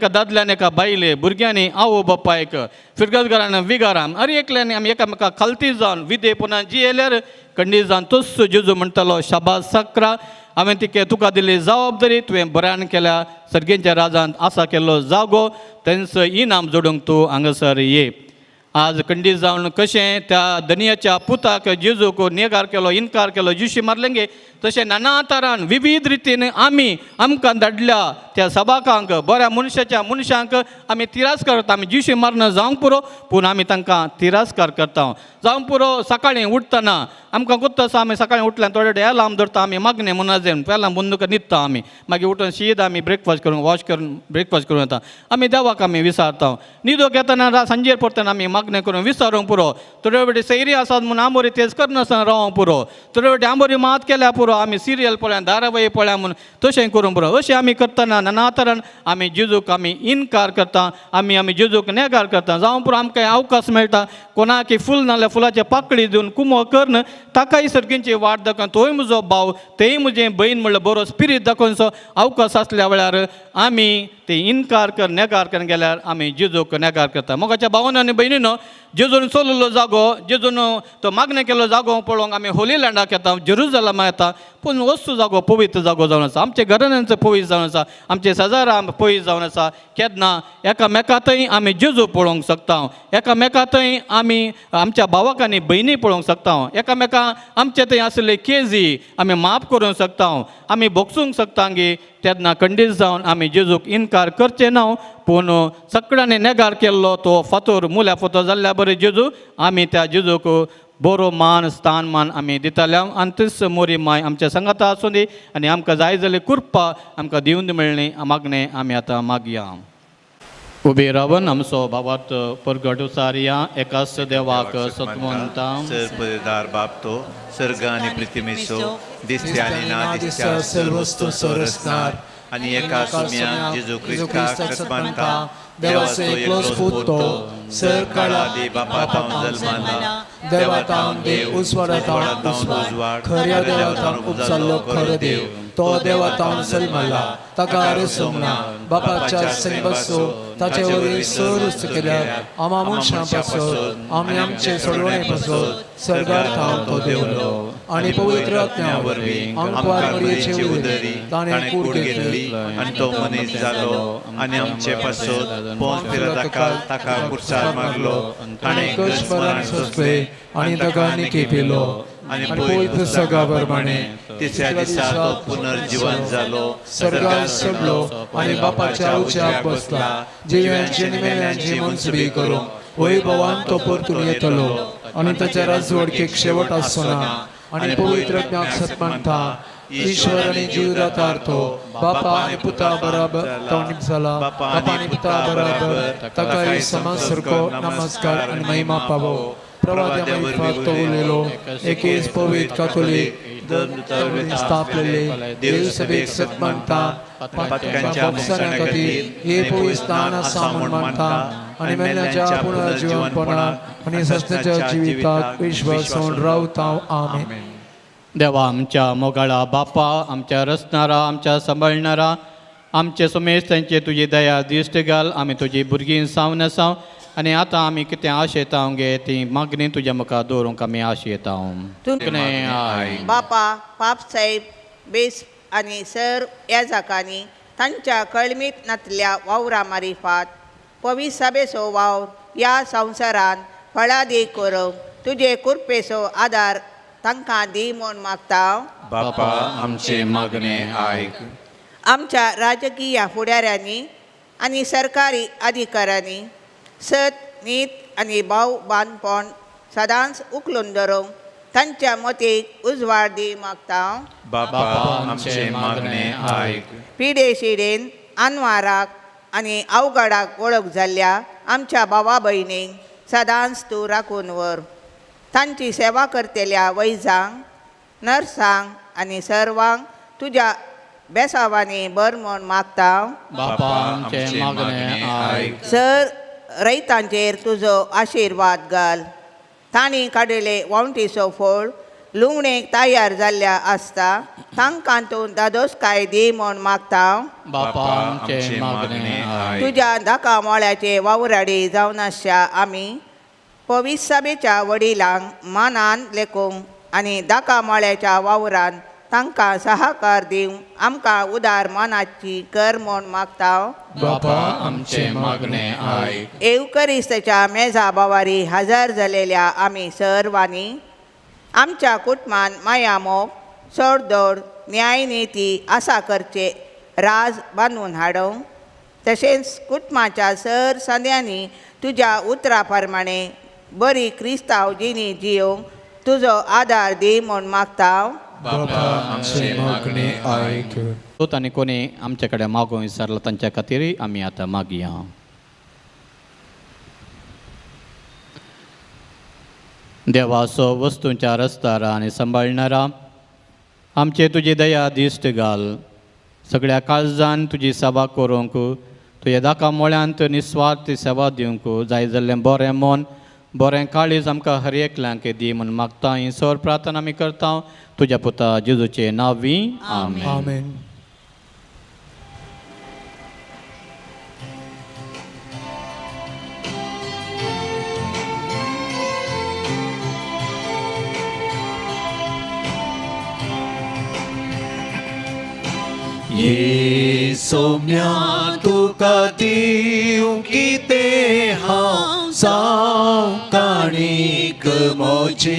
दादल्यान एका बायले भुरग्यांनी आवो बापायक फिरगजगारान विगाराम अरे एकल्यान आमी एकामेकाक खालती जावन विधेयपणान जियेल्यार खंडीत जावन तोच जेजू म्हणटालो शाबास सक्रा हांवें तुका दिल्ली जबाबदारी तुवें बऱ्यान केल्या सर्गेच्या राजांत आसा केल्लो जागो तेंच इनाम जोडूंक तूं हांगासर ये आज खंडीत जावन कशें त्या दनियाच्या पुताक जेजूक नेगार केलो इन्कार केलो जिशी मारलेंगे तशें नाना तरान विविध रितीन आमी आमकां धाडल्या त्या सभाकांक बऱ्या मनशांक आमी तिरस्कार करता आमी जिशी मारना जावंक पुरो पूण आमी तांकां तिरस्कार करता जावंक पुरो सकाळीं उठतना आमकां कोत्ता आसा आमी सकाळीं उठल्यान थोडे डे अलार्म धरता आमी मागणे मुनाजेन पेलां बंदूक न्हिदता आमी मागीर उठून शीत आमी ब्रेकफास्ट करून वॉश करून ब्रेकफास्ट करून येता आमी देवाक आमी विचारता न्हिदोक येतना सांजेर परतना आमी मागणे करून विचारूंक पुरो थोडे फावटी सैरी आसात म्हूण आंबोरी तेच करनासतना रावंक पुरो थोडे फावटी आंबोरी मात केल्या पुरो आमी सिरियल पळया धारावाही पळया म्हूण तशें करूंक पुरो अशें आमी करतना नाना तरान आमी जेजूक आमी इन्कार करता आमी जेजूक नेगार करता जावं पुरो आमकां अवकाश मेळटा कोणाक फूल नाल्यार फुलाचे पाकळी दिवन कुमो करन ताकाय सर्गींची वाट दाखोवन तोय म्हजो भाव तेय म्हजें भयण म्हणल्यार बरो स्पिरीट दाखोवनचो अवकाश आसल्या वेळार आमी ते इन्कार कर नेगार करून गेल्यार आमी जेजूक नेगार करता मोगाच्या भावान आनी भयणीनो जेजून चललो जागो जेजून तो मागणे केल्लो जागो पळोवंक आमी होली लँडाक येता जेरुजलमा येता पूण वस्तू जागो पवित्र जागो जावन आसा आमच्या घराण्यांचो पवित्र जावन आसा आमचे शेजारा पवित्र जावन आसा केन्ना एकामेकांतय आमी जेजू पळोवंक शकता एकामेकांतय आमी आमच्या भावाक आनी भयणी पळोवंक शकता एकामेकां आमचे थंय आसले केजी आमी माफ करूंक शकता आमी भोगसूंक शकता गे तेन्ना खंडीत जावन आमी जेजूक इन्कार करचे ना पूण सगळ्यांनी नेगार केल्लो तो फातोर मुल्या फातोर जाल्ल्या बरें जेजू आमी त्या जेजूक बरो मान स्थानमान आमी दिताल्या आनी तीच मोरी माय आमच्या संगाता आसूं दी आनी आमकां जाय जाल्यार कृपा आमकां दिवन मेळ्ळी मागणें आमी आतां मागया उबे रावन आमचो भावार्थ परगट सारया एकाच देवाक सत्वंता
सर्पदार बापतो सर्ग आनी पृथ्वीचो दिसत्या आनी ना दिसत्या सर्व वस्तू सरसनार आनी एका सुम्या जेजू क्रिस्ताक सत्वंता देवाचो एकलो पुतो सर काळा दे बापा तावन जल्माला देवा तावन देव उजवाडा तावन उजवाड खऱ्या देवा तावन उपजाल्लो खरो देव
तो देवातावन सलमला ताका आरसोमना बापाच्या सैन बसो ताचे वरील सोरुस्त केल्यार आमा मनशां पासत आमी आमचे सोडवणे पासत सर्गार थांव तो देवलो आनी पवित्र आत्म्या वरवीं अंकवार मरयेचे उदरी ताणें कूड घेतली
आनी तो मनीस जालो आनी आमचे पासत पोंस पिलाताका ताका कुर्सार मारलो
ताणें कशपरान सोंसले आनी ताका निकी पिलो
आनी पवित्र सगा प्रमाणे तिसऱ्या दिसा तो पुनर्जीवन जालो
सर्गार चडलो आनी बापाच्या उच्याक बसला जिव्यांची आनी मेल्यांची मनसुबी करूंक वैभवान तो परतून येतलो आनी ताच्या राजवडकेक शेवट आसना आनी पवित्र आत्म्याक सत्मानता ईश्वर आनी जीवदातार तो बापा आनी पुता बराबर तो निपजला बापा आनी पुता बराबर ताका समासर्को नमस्कार आनी महिमा पावो प्रवाद्या मैफाक तो उलयलो एकेच पवित्र कातोलीक स्थापलेले देव सभेक सत्मानता पातकांच्या मोक्षाच्या खातीर हे पवित्र स्थान आसा म्हूण मानता आनी मेल्यांच्या पुनर्जीवनपणा आनी सत्याच्या जिविताक विश्वासून रावता आमेन.
देवा आमच्या मोगाळा बापा आमच्या रचणारा आमच्या सांबाळणारा आमचे सुमेश तांचे तुजी दया दिश्ट घाल आमी तुजी भुरगीं सावन आसा आनी आतां आमी कितें आशेता गे ती मागणी तुज्या मुखार दवरूंक आमी आशेता
बापा पाप साहेब बेस आनी सर ह्या जाकांनी तांच्या कळमीत नातल्या वावरा मारिफात पवी सभेचो वावर ह्या संवसारान फळादी करूंक तुजे कुरपेचो आदार तांकां दी म्हूण मागता.
बापा आमचे मागणे आयक.
आमच्या राजकीय फुडाऱ्यांनी आनी सरकारी अधिकाऱ्यांनी सत नीत आनी भाव बांदपण सदांच उखलून धरूंक तांच्या मतीक उजवाड दी मागता.
बापा आमचे मागणे आयक.
पिडेशिडेन अनवाराक आनी अवघडाक वळख जाल्ल्या आमच्या भावा भयणींक सदांच तूं राखून व्हर. तांची सेवा करतेल्या वैजांक नर्सांक आनी सर्वांक तुज्या बेसावांनी बर म्हूण मागता.
बापा आमचे मागणे आयक.
सर रैतांचेर तुजो आशिर्वाद घाल. तांणी काडिल्ले वावंटीचो फळ लुंगणेक तयार जाल्ल्या आसता तांकां तूं दादोसकाय दी म्हूण मागता.
बापा आमचे मागणे आयक.
तुज्या धाका मोळ्याचे वावराडी जावन आसच्या आमी पवित्र सभेच्या वडिलांक मानान लेखूंक आनी धाका मोळ्याच्या वावरान तांकां सहकार दिवंक आमकां उदार मानाची कर म्हूण मागता.
बापा आमचे मागणे आयक.
एवकरिस्ताच्या मेजा बावारी हजर जालेल्या आमी सर्वांनी आमच्या कुटुंबान माया मोग सोडदोड न्याय नीती आसा करचे राज बांदून हाडूंक तशेंच कुटुंबाच्या सर संद्यांनी तुज्या उतरा प्रमाणे बरी क्रिस्तांव जिणी जियोंक तुजो आदार दी म्हूण मागता.
बापा आमचे मागणे आयक.
आनी कोणी आमचे कडेन मागूंक विचारला तांच्या खातीर आमी आतां मागया. देवाचो वस्तूंच्या रस्तारा आनी सांबाळणारा आमचे तुजी दया दिश्ट घाल. सगळ्या काळजान तुजी सेवा करूंक तुज्या धाका मोळ्यांत निस्वार्थ सेवा दिवंक जाय जाल्लें बरें मन बरें काळीज आमकां हर एकल्यांक दी म्हूण मागता. ही सर प्रार्थना आमी करता तुज्या पुता जेजूचे नांवी आमेन.
आमेन.
ये सोम्या तुका दिवं कितें हांव जावं काणीक मोची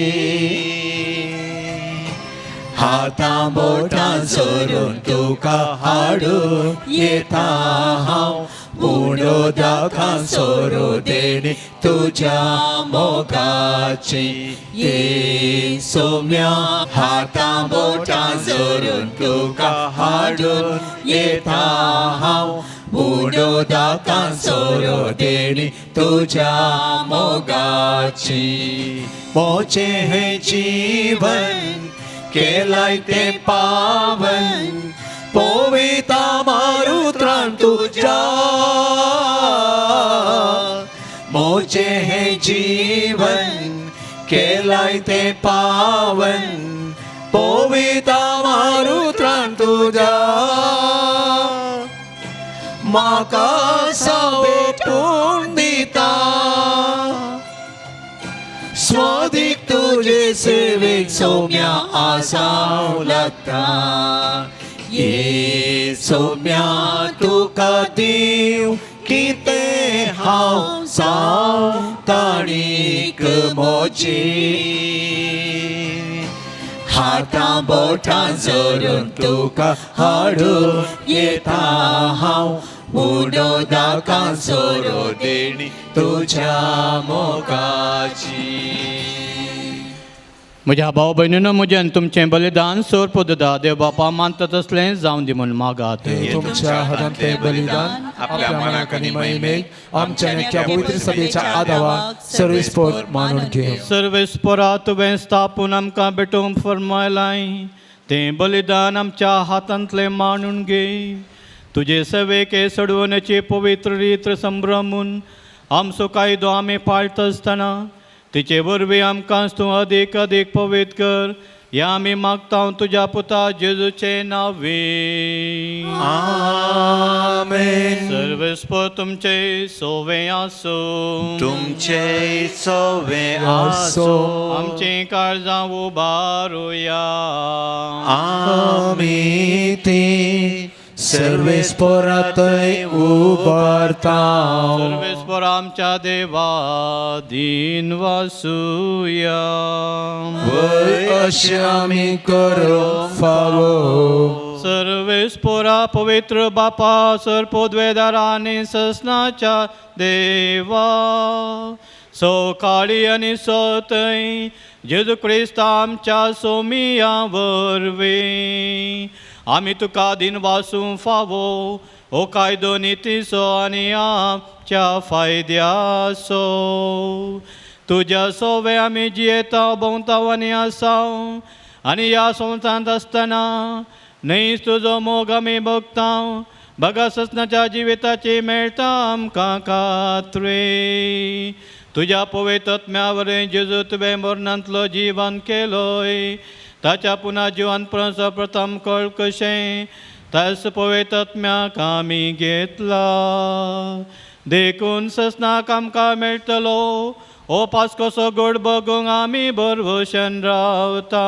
हातां बोटां चोरून तुका हाडून येता हांव उडो दाखां सोरो देणी तुज्या मोगाची. ये सोम्या हातां बोटां चोरून तुका हाडून येता हांव उडो दाखां सोरो देणी तुज्या मोगाची. मोचे हे जीवन केलाय ते पावन पोविता मारुत्रान तुज्या. मोचे हे जीवन केलाय ते पावन पोविता मारुत्रान
तुझ्या म्हाका भेटून दिता स्वादीक तुझे सेवेक सौम्या आसाव लागता ये सौम्या तुका दिव कितें हांव सांगताणीक मोची हातां बोटां जोडून तुका हाडून येता हांव उडोदाकां सोरो देणी तुझ्या मोगाची
म्हज्या भाव भयणीनो म्हज्यान तुमचें बलिदान सोरपोददा देव बापा मानता तसलें जावं दी म्हूण मागात
तुमच्या हातान तें बलिदान आपल्या मनाक आनी महिमेक आमच्या नेक्या पवित्र सभेच्या आदाराक सर्वेस्पोर मानून घे
सर्वेस्पोरा तुवें स्थापून आमकां भेटोवंक फरमायलाय तें बलिदान आमच्या हातांतलें मानून घे तुजे सेवेके सडवण्याची पवित्र रीत संभ्रमून आमचो कायदो आमी पाळट आसतना तिचे वरवीं आमकांच तूं अदीक अदीक पवित्र कर या आमी मागता तुज्या पुता जेजूचे नांवे
आमेन
सर्वेस्पर तुमचे सोवे आसो
तुमचे सोवे आसो
आमचे काळजां उबारुया
आमी ती सर्वेस्पोरातय उबारता
सर्वेस्पर आमच्या देवा दिन वासुया
वय अशें आमी करूं फावो
सर्वेस्पोरा पवित्र बापा सरपोद्वेदारा आनी ससनाच्या देवा सकाळी आनी सतय जेजू क्रिस्त आमच्या सोमिया वरवीं आमी तुका दिन वासूं फावो हो कायदो नितीसो आनी आमच्या फायद्याचो तुज्या सोवे आमी जियेता भोंवता आनी आसाव आनी ह्या संवसारांत आसतना न्हयच तुजो मोग आमी भोगता भगा ससनाच्या जिविताची मेळटा आमकां खात्री तुज्या पवित्र आत्म्या जेजू तुवें मरणांतलो जिवन केलोय ताच्या पुना जिवन प्रथम कळ कशें तास पवित्र आत्म्याक आमी घेतला देखून ससनाक आमकां मेळटलो ओ पास्कोसो गोड बगूंक आमी भरवशन रावता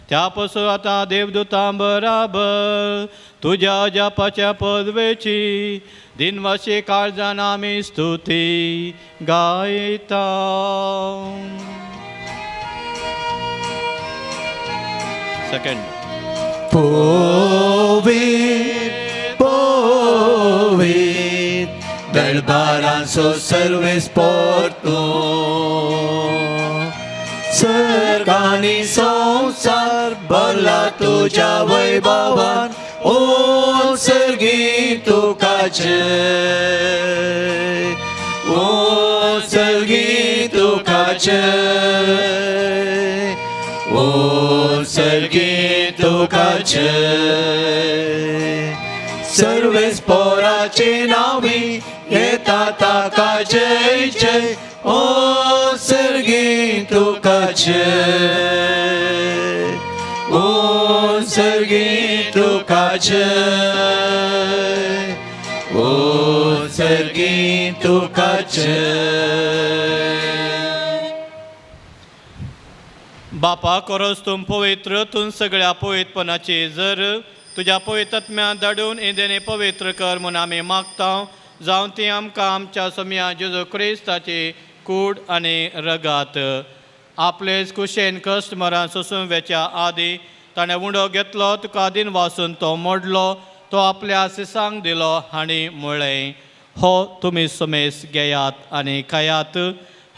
त्या पासून आतां देवदूतां बराबर तुज्या जापाच्या पदवेची दिनवाशी काळजान आमी स्तुती गायता सेकंड
पोवीत पोवीत दरबारांचो सर्वेस्पोर तूं सर्गांनी संवसार भरला तुज्या वैभवान ओ सर्गी तुका जय ओ सर्गी तुका जय ओ सर्गी तुका जय सर्वेस्पोराचे नावी येता ताका जय जय ओ सर्गी तुका जय ओ सर्गी तुका जय ओ सर्गी तुका जय
बापा कोरोस तुम पवित्र तूं सगळ्या पवित्रपणाची जर तुज्या पवित्रत्म्या धाडून इंदेने पवित्र कर म्हूण आमी मागता जावं ती आमकां आमच्या सोम्या जेजू क्रिस्ताची कूड आनी रगात आपलेच कुशेन कस्टमरां सोंसूं वेच्या आदी ताणें उंडो घेतलो तुका दिन वासून तो मोडलो तो आपल्या सिसांक दिलो आनी म्हळें हो तुमी सुमेस घेयात आनी खायात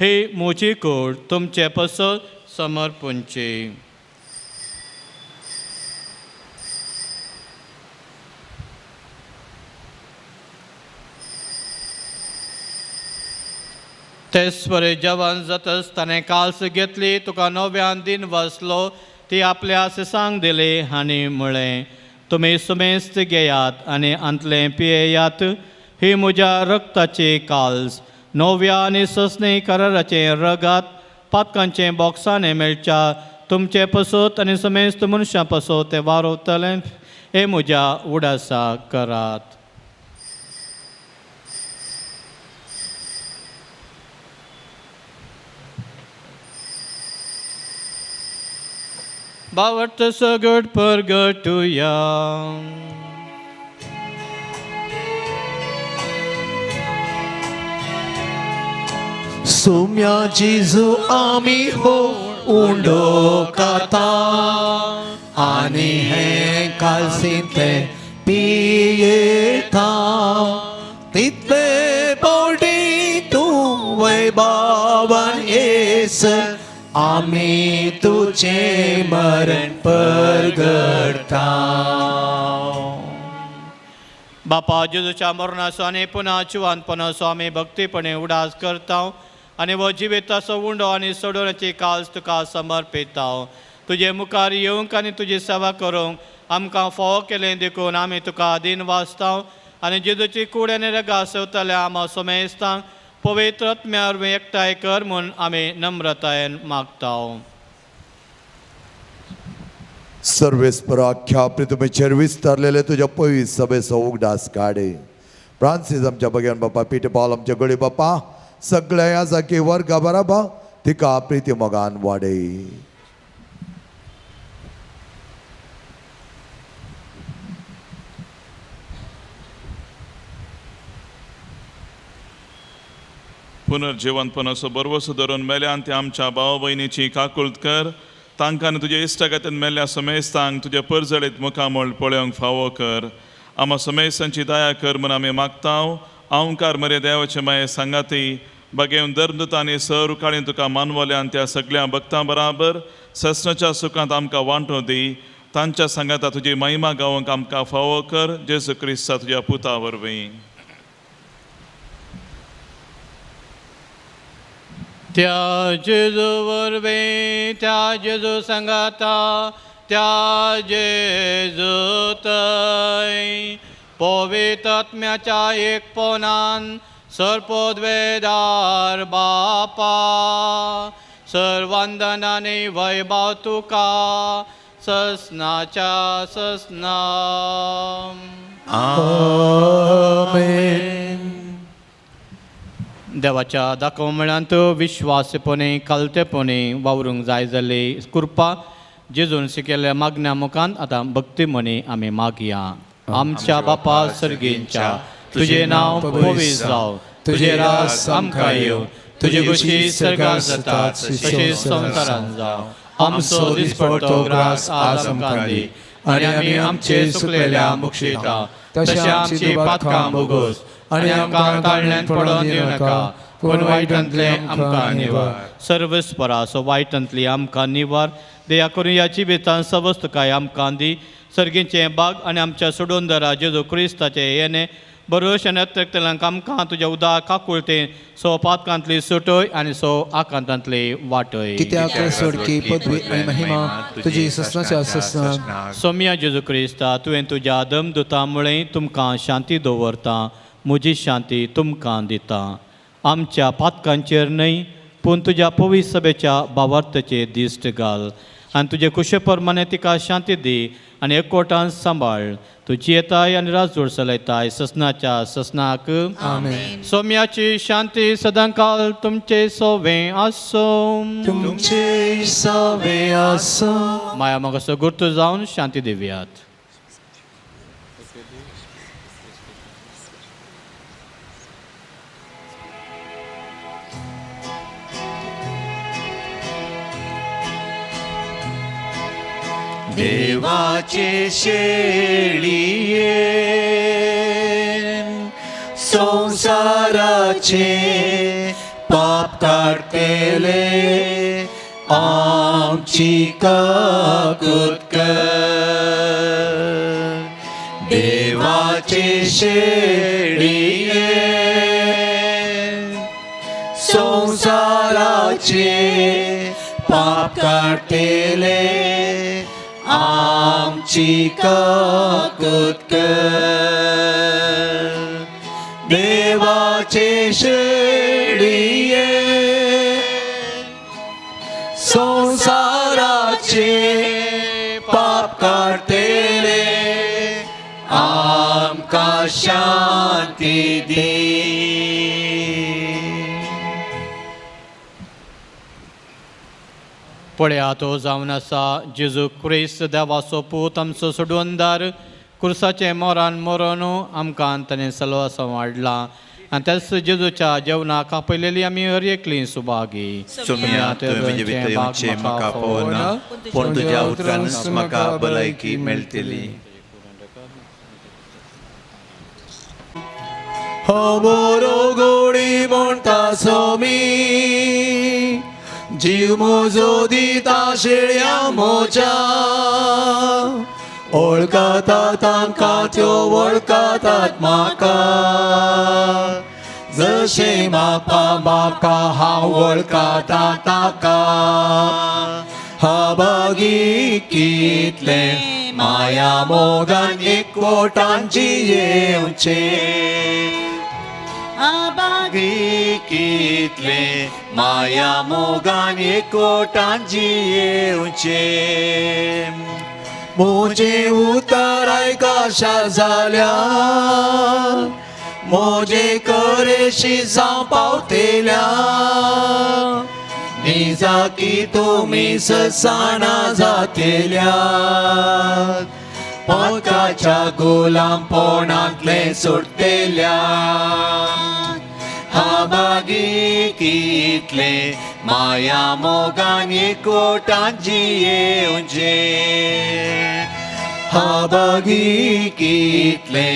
ही म्हजी कूड तुमचे पसत समर्पूंची तेच बरें जेवण जातच ताणें काल्स घेतली तुका नव्यान दिन वसलो ती आपल्या सिसांक दिली आनी म्हळें तुमी सुमेस्त घेयात आनी अंतलें पियेयात ही म्हज्या रक्ताची काल्स नव्या आनी ससणी कराराचें रगात पातकांचे बॉक्सांनी मेळच्या तुमचे पसोत आनी समेस्त मनशां पसोत ते वारोवतले हे म्हज्या उडासा करात. Bavart så gud purgatoria.
Sumya Jesu ami ho undo kata ani hai kalsinte piyeta title body tu vai bavan es ami tuझे मरण परगडता.
बापा जेजूच्या मरणाचो आनी पुन्हा जिवंतपणाचो आमी भक्तीपणे उडास करता आनी वो जिविताचो उंडो आनी सोडोवपाची काळज तुका समर्पिता. तुजे मुखार येवंक आनी तुजी सेवा करूंक आमकां फोव केलें देखून आमी तुका दिन वाचता आनी जेजूची कूड आनी रगा सेवतल्या आमा सोमेस्तांक पवित्र आत्म्यार एकठांय कर म्हूण आमी नम्रतायेन मागता.
सर्वेस्पराख्या पृथ्वीचेर विस्तारलेले तुझ्या पवित्र सभेचो उगडास काडे. फ्रांसीस आमच्या भगियान बापा, पीटर पॉल आमच्या गडी बापा, सगळ्या या जागी वर्गा बराबा तिका प्रिती मोगान वाडय.
पुनर्जिवंतपणाचो बरवसो धरून मेल्यान ते आमच्या भाव भयणीची काकुळट कर. तांकां आनी तुज्या इश्टागतीन मेल्ल्या समेस्तांक तुज्या परजळीत मुखामोळ पळोवंक फावो कर. आमा समेस्तांची दया कर म्हूण आमी मागता. अवंकार मरे देवाचे माये सांगाती बगेवन धर्मदूतांनी सर उकाळीन तुका मानवल्यान त्या सगळ्या भक्तां बराबर ससनाच्या सुखांत आमकां वांटो दी. तांच्या सांगाता तुजी महिमा गावंक आमकां फावो कर. जेजू क्रिस्ता तुज्या पुता वरवीं.
त्या जेजू वरवीं, त्या जेजू सांगाता, त्या जेजू थंय पवित्र आत्म्याच्या एकपणान सर्पोद्वेदार बापा सर्वंदनानी वैभव तुका ससनाच्या ससना.
आमेन.
देवाच्या दाखोवण्यात विश्वासपणे कालतेपणे वावरूंक जाय जाल्ली कृपा जेजून शिकयल्ल्या मागण्या मुखांत आतां भक्तीमणी आमी मागया. आमच्या बापा सर्गींच्या तुझे नांव पवित्र जावं, तुझे राज आमकां येवं, तुजे कुशी सर्गार जाता तशें संवसारांत जावं. आमचो दिसपडटो ग्रास आज आमकां दी आनी आमी आमचे चुकलेल्या मुक्षिता तशें आमची पातकां बोगोस आनी आमकां ताळण्यांत पडोवन दिवं नाका पूण वायटांतले आमकां निवार. सर्वस्पराचो वायटांतली आमकां निवार. दया करून ह्या जिवितांत सवस्त काय आमकां दी. सर्गीचे बाग आनी आमच्या सोडून दरा जेजू क्रिस्ताचे येणे बरोवशें येतल्यांक आमकां तुज्या उदार काकुळटेन सो पातकांतली सुटय आनी सो आकांतांतली वाटय.
कित्याक सोडकी पदवी आनी महिमा तुजी ससनाच्या ससना.
सोम्या जेजू क्रिस्ता तुवें तुज्या दमदुतां मुळे तुमकां शांती दवरता. म्हजी शांती तुमकां दिता. आमच्या पातकांचेर न्हय पूण तुज्या पवित्र सभेच्या भावार्थाचेर दिश्ट घाल आनी तुजे कुशे प्रमाणे तिका शांती दी आनी एकवटान सांबाळ. तुजी येताय आनी राजवड चलयताय ससनाच्या ससनाक.
आमेन.
सोम्याची शांती सदांकाल तुमचे सोवें आसो.
तुमचे सवे आसो.
माया मोगाचो गुर्त जावन शांती दिवयात.
देवाचे शेळिये संसाराचे पाप काढतेले आमची काकुळट कर. देवाचे शेळिये संसाराचे पाप काढतेले आमची काकुळट कर. देवाचे शेळिये संसाराचे पाप काढतेले आमकां शांती दी.
पळया तो जावन आसा जेजू क्रिस्त देवाचो पूत आमचो सोडवणदार क्रुसाचे मोरान मरून आमकां ताणें सल्वासां वाडला आनी त्याच जेजूच्या जेवणाक आपयलेली आमी हर एकली सुभागी.
सुम्या तुवें म्हजे भितर येवचें म्हाका पळोवना पूण तुज्या उतरांच म्हाका भलायकी मेळटली.
बरो गोडी म्हणटा सोमी जीव म्हजो दिता शेळ्या म्हज्या. वळखता तांकां त्यो वळखतात म्हाका जशें म्हाका म्हाका हांव वळखता ताका. हाबागी कितले माया मोगान एकवटान जियेवचे.
आबागी कितले माया मोगान एकवटान जियेवचे.
मोजे उतर आयकाशा जाल्या मोजे करेशी जावं पावतेल्या. निजा की तुमी ससाणा जातेल्या पकाच्या गुलामपणांतले सुटतेल्या. हाबागी कितले माया मोगान एकवटान जियेवचे. हाबागी कितले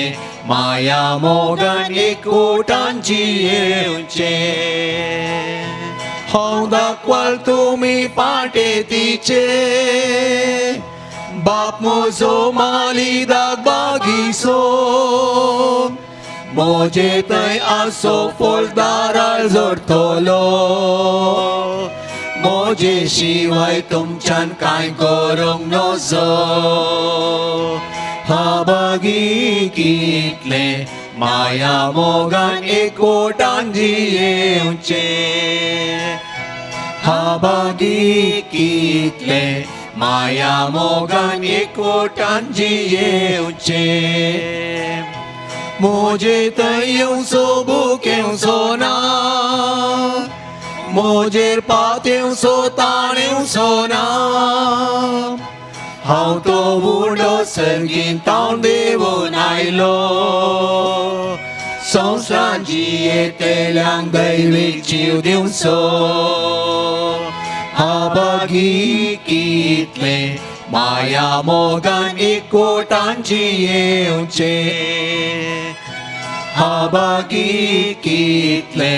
माया मोगान एकवटान जियेवचे. हांव दाखवाल तुमी पाटेतीचे बाप म्हजो मालिदाक बागीसो. मोजे थंय आसो फुलदाराळ जोडटलो. मोजे शिवाय तुमच्यान कांय करूंक नजो. हाबागी कितले माया मोगान एकवटान जियेवचे. हाबागी कितले माया मोगान एकवटान जियेवचे. मोजे थंय येवचो बूक येवचो ना मोजेर पात येवचो ताण येवचो ना. हांव तो बुडो सर्गीन तावन देवून आयलो. संवसारान जियेतेल्यांक दैवीक जीव दिवचो. हाबागी कितले माया मोगान एकवटान जियेवचे. हाबागी कितले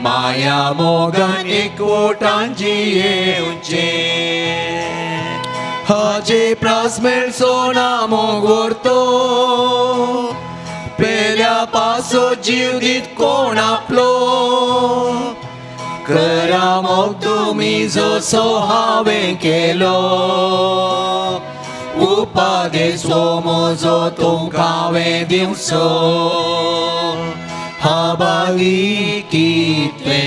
माया मोगान एकवटान जियेवचे. हाजे प्रास मेळचो ना मोग व्हरतो. पेल्या पासो जीव दीत कोण आपलो. करा मोग तुमी जसो हांवें केलो. उपादेसो म्हजो तुमकां हांवें दिवचो. हाबागी कितले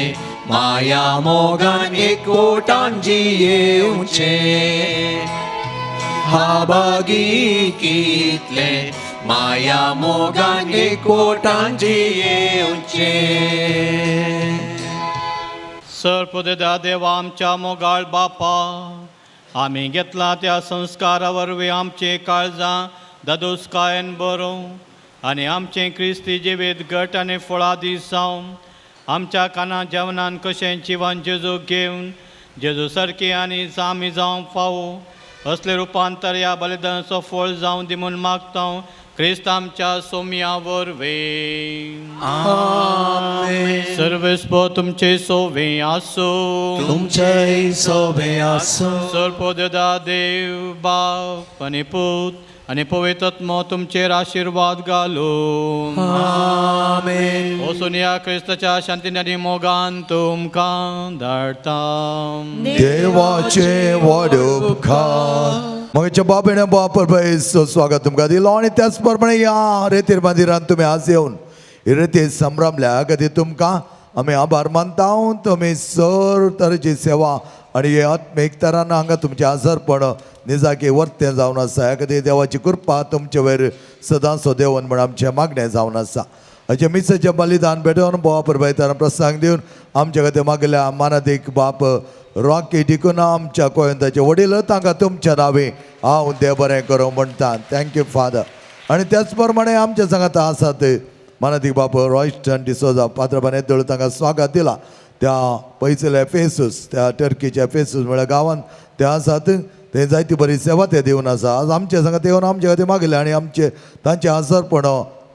माया मोगान एकवटान जियेवचे. हाबागी कितले माया मोगान एकवटान जियेवचे.
सर्पदेदा देवा आमच्या मोगाळ बापा आमी घेतला त्या संस्कारा वरवीं आमचे काळजां दादोसकायेन बरो आनी आमचे क्रिस्ती जिवीत घट आनी फळादी जावन आमच्या काना जेवणान कशें जिवन जेजू घेवन जेजू सारकी आनी आमी जावं फावो असले रुपांतर ह्या बलिदानाचो फळ जावं दी म्हूण मागता क्रिस्त आमच्या सोम्या वरवीं.
आमेन.
सर्वेस्पो तुमचे सोवे आसो.
तुमचे सोबे आसो.
सर्पोदेदा देव बाप आनी पूत आनी पवित्र आत्मो तुमचेर आशिर्वाद घालो.
आमेन.
वचून या क्रिस्ताच्या शांतीन आनी मोगान तुमकां धाडटा.
देवाचे व्हड उपकार. मगच्या बापेने बापर भाईचं स्वागत तुमकां दिलो आणि त्याच प्रमाणे या रेतीर मंदिरान तुम्ही आज येऊन रेती संभ्रमल्या खातीर तुमकां आमी आभार मानता. तुम्ही सर तरेची सेवा आणि हे आत्मीक तरान हांगा तुमचें आजारपण निजाकी वर्तें जावन आसा ह्या खातीर देवाची कृपा तुमचे वयर सदांच देवन म्हण आमचें मागणें जावन आसा. हाचे मिसेचें बलिदान भेटोवन बोवा परबायताना प्रसंग दिवन आमचे खातीर मागल्या मानादीक बाप रॉकी डिकून आमच्या कोयंताचे वडील तांकां तुमच्या नांवे हांव देव बरें करूं म्हणटा. Thank you father. आणि त्याच प्रमाणे आमच्या सांगात आसात मानादीक बाप रॉयस्टन डिसोजा पात्रबान येदळ तांकां स्वागत दिला. त्या पयसल्या एफेसूस त्या टर्कीच्या एफेसूस म्हळ्यार गांवांत ते आसात. ते जायती बरी सेवा ते दिवन आसा. आज आमच्या सांगात येवन आमच्या खातीर मागले आणि आमचे तांचे आजारपण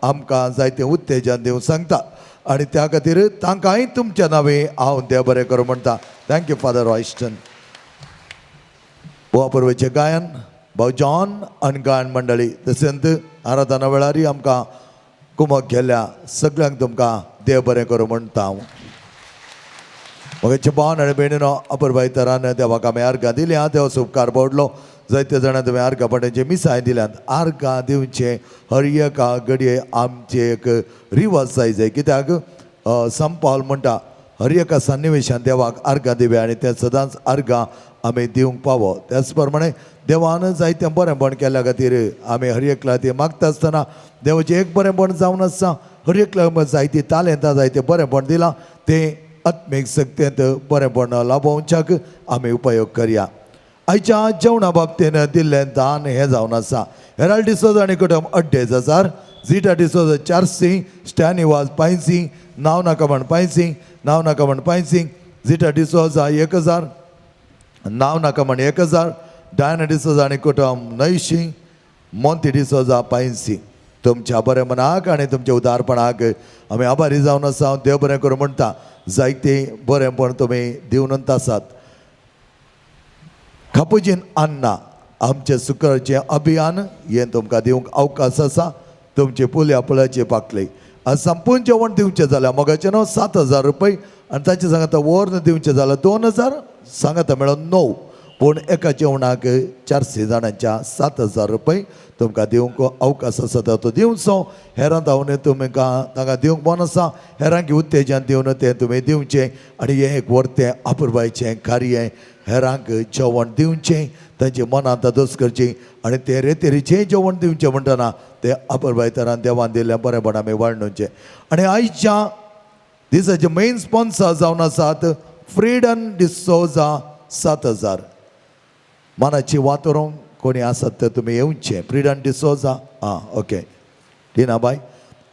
आमकां जायतें उत्तेजन दिवंक सांगता. आणि त्या खातीर तांकांय तुमच्या नांवे हांव देव बरें करूं म्हणटा. Thank you father Royston. बोवा परवेचें गायन भाऊ जॉन आनी गायन मंडळी तशेंच आराधना वेळारी आमकां कुमक गेल्या सगळ्यांक तुमकां देव बरें करूं म्हणटा हांव. मगाचे भावन आनी भयणीनो अपुरबाई तरान देवाक आमी आर्गां दिल्यां. देवाचो उपकार पडलो. जायते जाणां तुवें आर्गां पाट्यांचे मिसाय दिल्यात. आर्गां दिवचें हर एका घडये आमचे एक रिवाज जाय. कित्याक संत पावल म्हणटा हर एका सन्निवेशान देवाक आर्गां दिवया आनी ते सदांच आर्गां आमी दिवंक पावो. त्याच प्रमाणे देवान जायतें बरेंपण केल्या खातीर आमी हर एकल्या ती मागता आसतना देवाचें एक बरेंपण जावन आसा. हर एकल्या जायती तालेंतां जायतें बरेंपण दिलां. तें आत्मीक सक्तेंत बरेंपण लाभोवच्याक आमी उपयोग करया. आयच्या जेवणा बाबतीन दिल्लें दान हें जावन आसा. हेराल्ड डिसोजा आनी कुटुंब 48,000, झिटा डिसोजा 400, स्टॅनिवाज 500, नांव नाका म्हण 500, झिटा डिसोजा 1,000, नांव नाका म्हण 1,000, डायना डिसोजा आनी कुटुंब 900, मोंती डिसोजा 500. तुमच्या बरे मनाक आनी तुमच्या उदारपणाक आमी आभारी जावन आसा. देव बरें करूं म्हणटा. जायते बरेंपण तुमी दिवनंत आसात. खापुजीन अन्ना आमचे सुकराचें अभियान हें तुमकां दिवंक अवकाश आसा. तुमचे पुल्या पुलाचे पाकले आज संपूर्ण जेवण दिवचें जाल्यार मोगाचें नांव 7,000 रुपये आनी ताचे सांगात वर्ण दिवचें जाल्यार 2,000 सांगात मेळोन 9. पूण एका जेवणाक 400 जाणांच्या 7,000 रुपये तुमकां दिवंक अवकाश आसा. तो दिवचो. हेरां धांवन तुमकां तांकां दिवंक मन आसा. हेरांक उत्तेजन दिवन तें तुमी दिवचें आनी हें एक व्हरतें अपुरबायचें कार्य. हेरांक जेवण दिवचें तांचे मनांत दोस करची आनी तें रेतेरीचें जेवण दिवचें म्हणटना तें अपुरबाय तरान देवान दिल्लें बरेंपण आमी वाडणुचें. आनी आयच्या दिसाचे मेन स्पॉन्सर जावन आसात फ्रीडन डिसोजा 7,000. मनाची वातोरूं कोणी आसात तर तुमी येवचें. फ्रीडन डिसोजा ओके टिनाबाई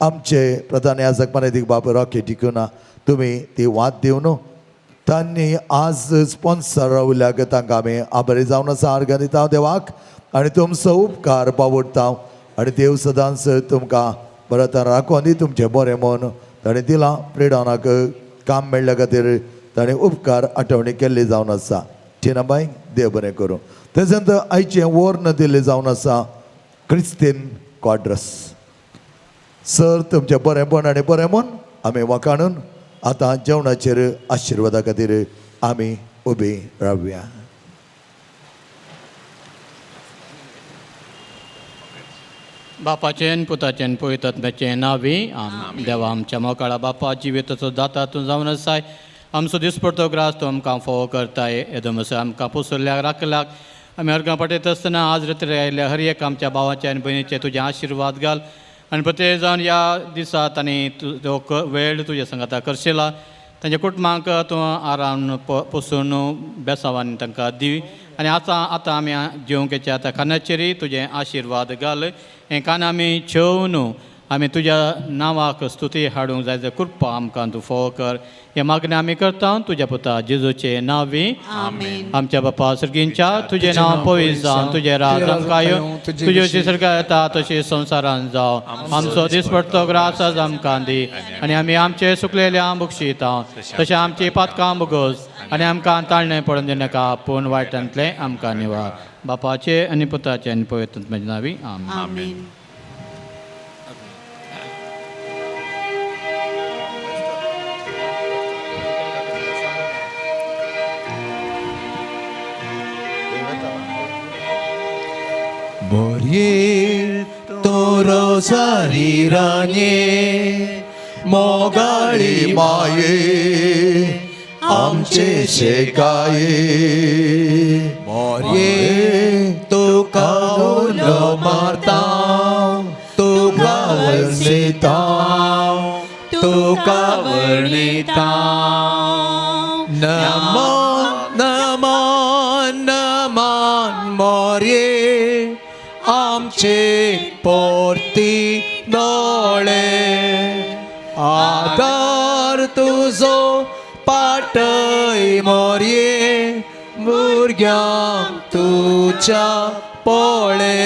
आमचे प्रधान याजक मानेदीक बाब रॉकी डिकुना तुमी ती वाद दिवन तांणी आज स्पॉन्सर रावल्याक तांकां आमी आभारी जावन आसा. आर्गां दिता देवाक आनी तुमचो उपकार पावडटा आनी देव सदांच तुमकां परत राखोन दी. तुमचें बरें मन ताणें दिलां. फ्रिडनाक काम मेळ्ळ्या खातीर ताणें उपकार आठवणी केल्ली जावन आसा. टिनाबाई देव बरें करूं. तशेंच आयचें वर्ण दिल्लें जावन आसा क्रिस्तीन क्वाड्रस. सर तुमचें बरेंपण आनी बरें मन आमी वखाणून आतां जेवणाचेर आशिर्वादा खातीर आमी उबी रावया.
बापाचें पुताचें पवित्र आत्म्याचें नांवी देवा आमच्या मोकाळा बापा जिविताचो दाता तूं जावन आसाय. आमचो दिसपडतो ग्रास तूं आमकां फोव करताय. येदोमस आमकां पोसुल्ल्याक राखल्याक आमी अर्गां पटयत आसतना आज रात्री आयिल्ल्या हर एक आमच्या भावाच्या आनी भयणीचे तुजें आशिर्वाद घाल आनी प्रत्येक जावन ह्या दिसांत आनी तुजो वेळ तुज्या संगाता करशिला. तांच्या कुटुंबांक तूं आराम पोसून बेसांवांनी तांकां दी आनी आतां आमी जेवंक येच्या आतां कानाचेरय तुजें आशिर्वाद घाल. हें कान आमी जेवन आमी तुज्या नांवाक स्तुती हाडूंक जाय जाल्यार कृपा आमकां तूं फोव कर. हें मागणें आमी करता तुज्या पुता जेजूचे नांवी. आमच्या बापा सर्गींच्या तुजें नांव पवित्र जावन तुजें राज आमकां येवं. तुजे अशी सर्गा येता तशी संवसारांत जावं. आमचो दिसपडटो ग्रास आज आमकां दी आनी आमी आमचे सुकलेल्या बक्षिता तशें आमची पातकां बगोस आनी आमकां ताळणें पडून दिनाका पूण वायटांतलें आमकां निवार. बापाचे आनी पुताचे आनी पवित्र आत्म्याचे नांवी आमीन.
Morir toro sariranye mogali
माये आमचे शेकाये मोरये तुका उलो मारता तुका वरसिता तुका वर्णिता नमन नमन नमन मोरये आमचे पोरती दोळे आदार तुझो पाटय मोरये भुरग्यांक तुच्या पोळे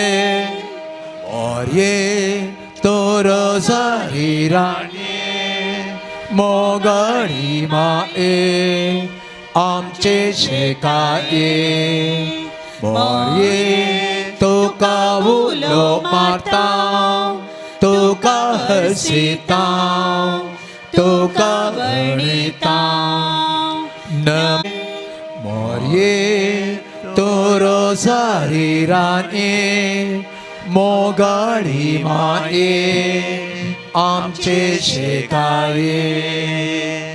मोरये तोर जाहिराणे मोगळी माये आमचे शेकाये मोरये तुका उलो मारता तुका हसिता तुका वर्णिता मोरये तोरो जाहिराणे मोगळी माये आमचे शेकाये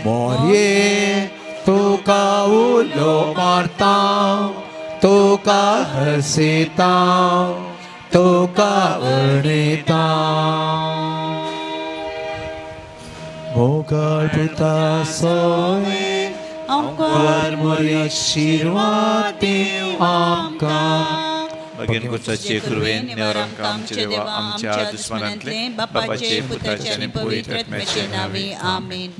मोरये तुका उलो मारता तुका हसिता तुका वर्णिता मोगळ पिता सोय आमकां मोरी आशिर्वाद दिव आमकां
भगीन पुत्राचे कृपेन नेवरांक आमचे देवा आमच्या दुस्मनांतले बापाचे पुत्राचे आनी पवित्र आत्म्याचे नावे आमेन.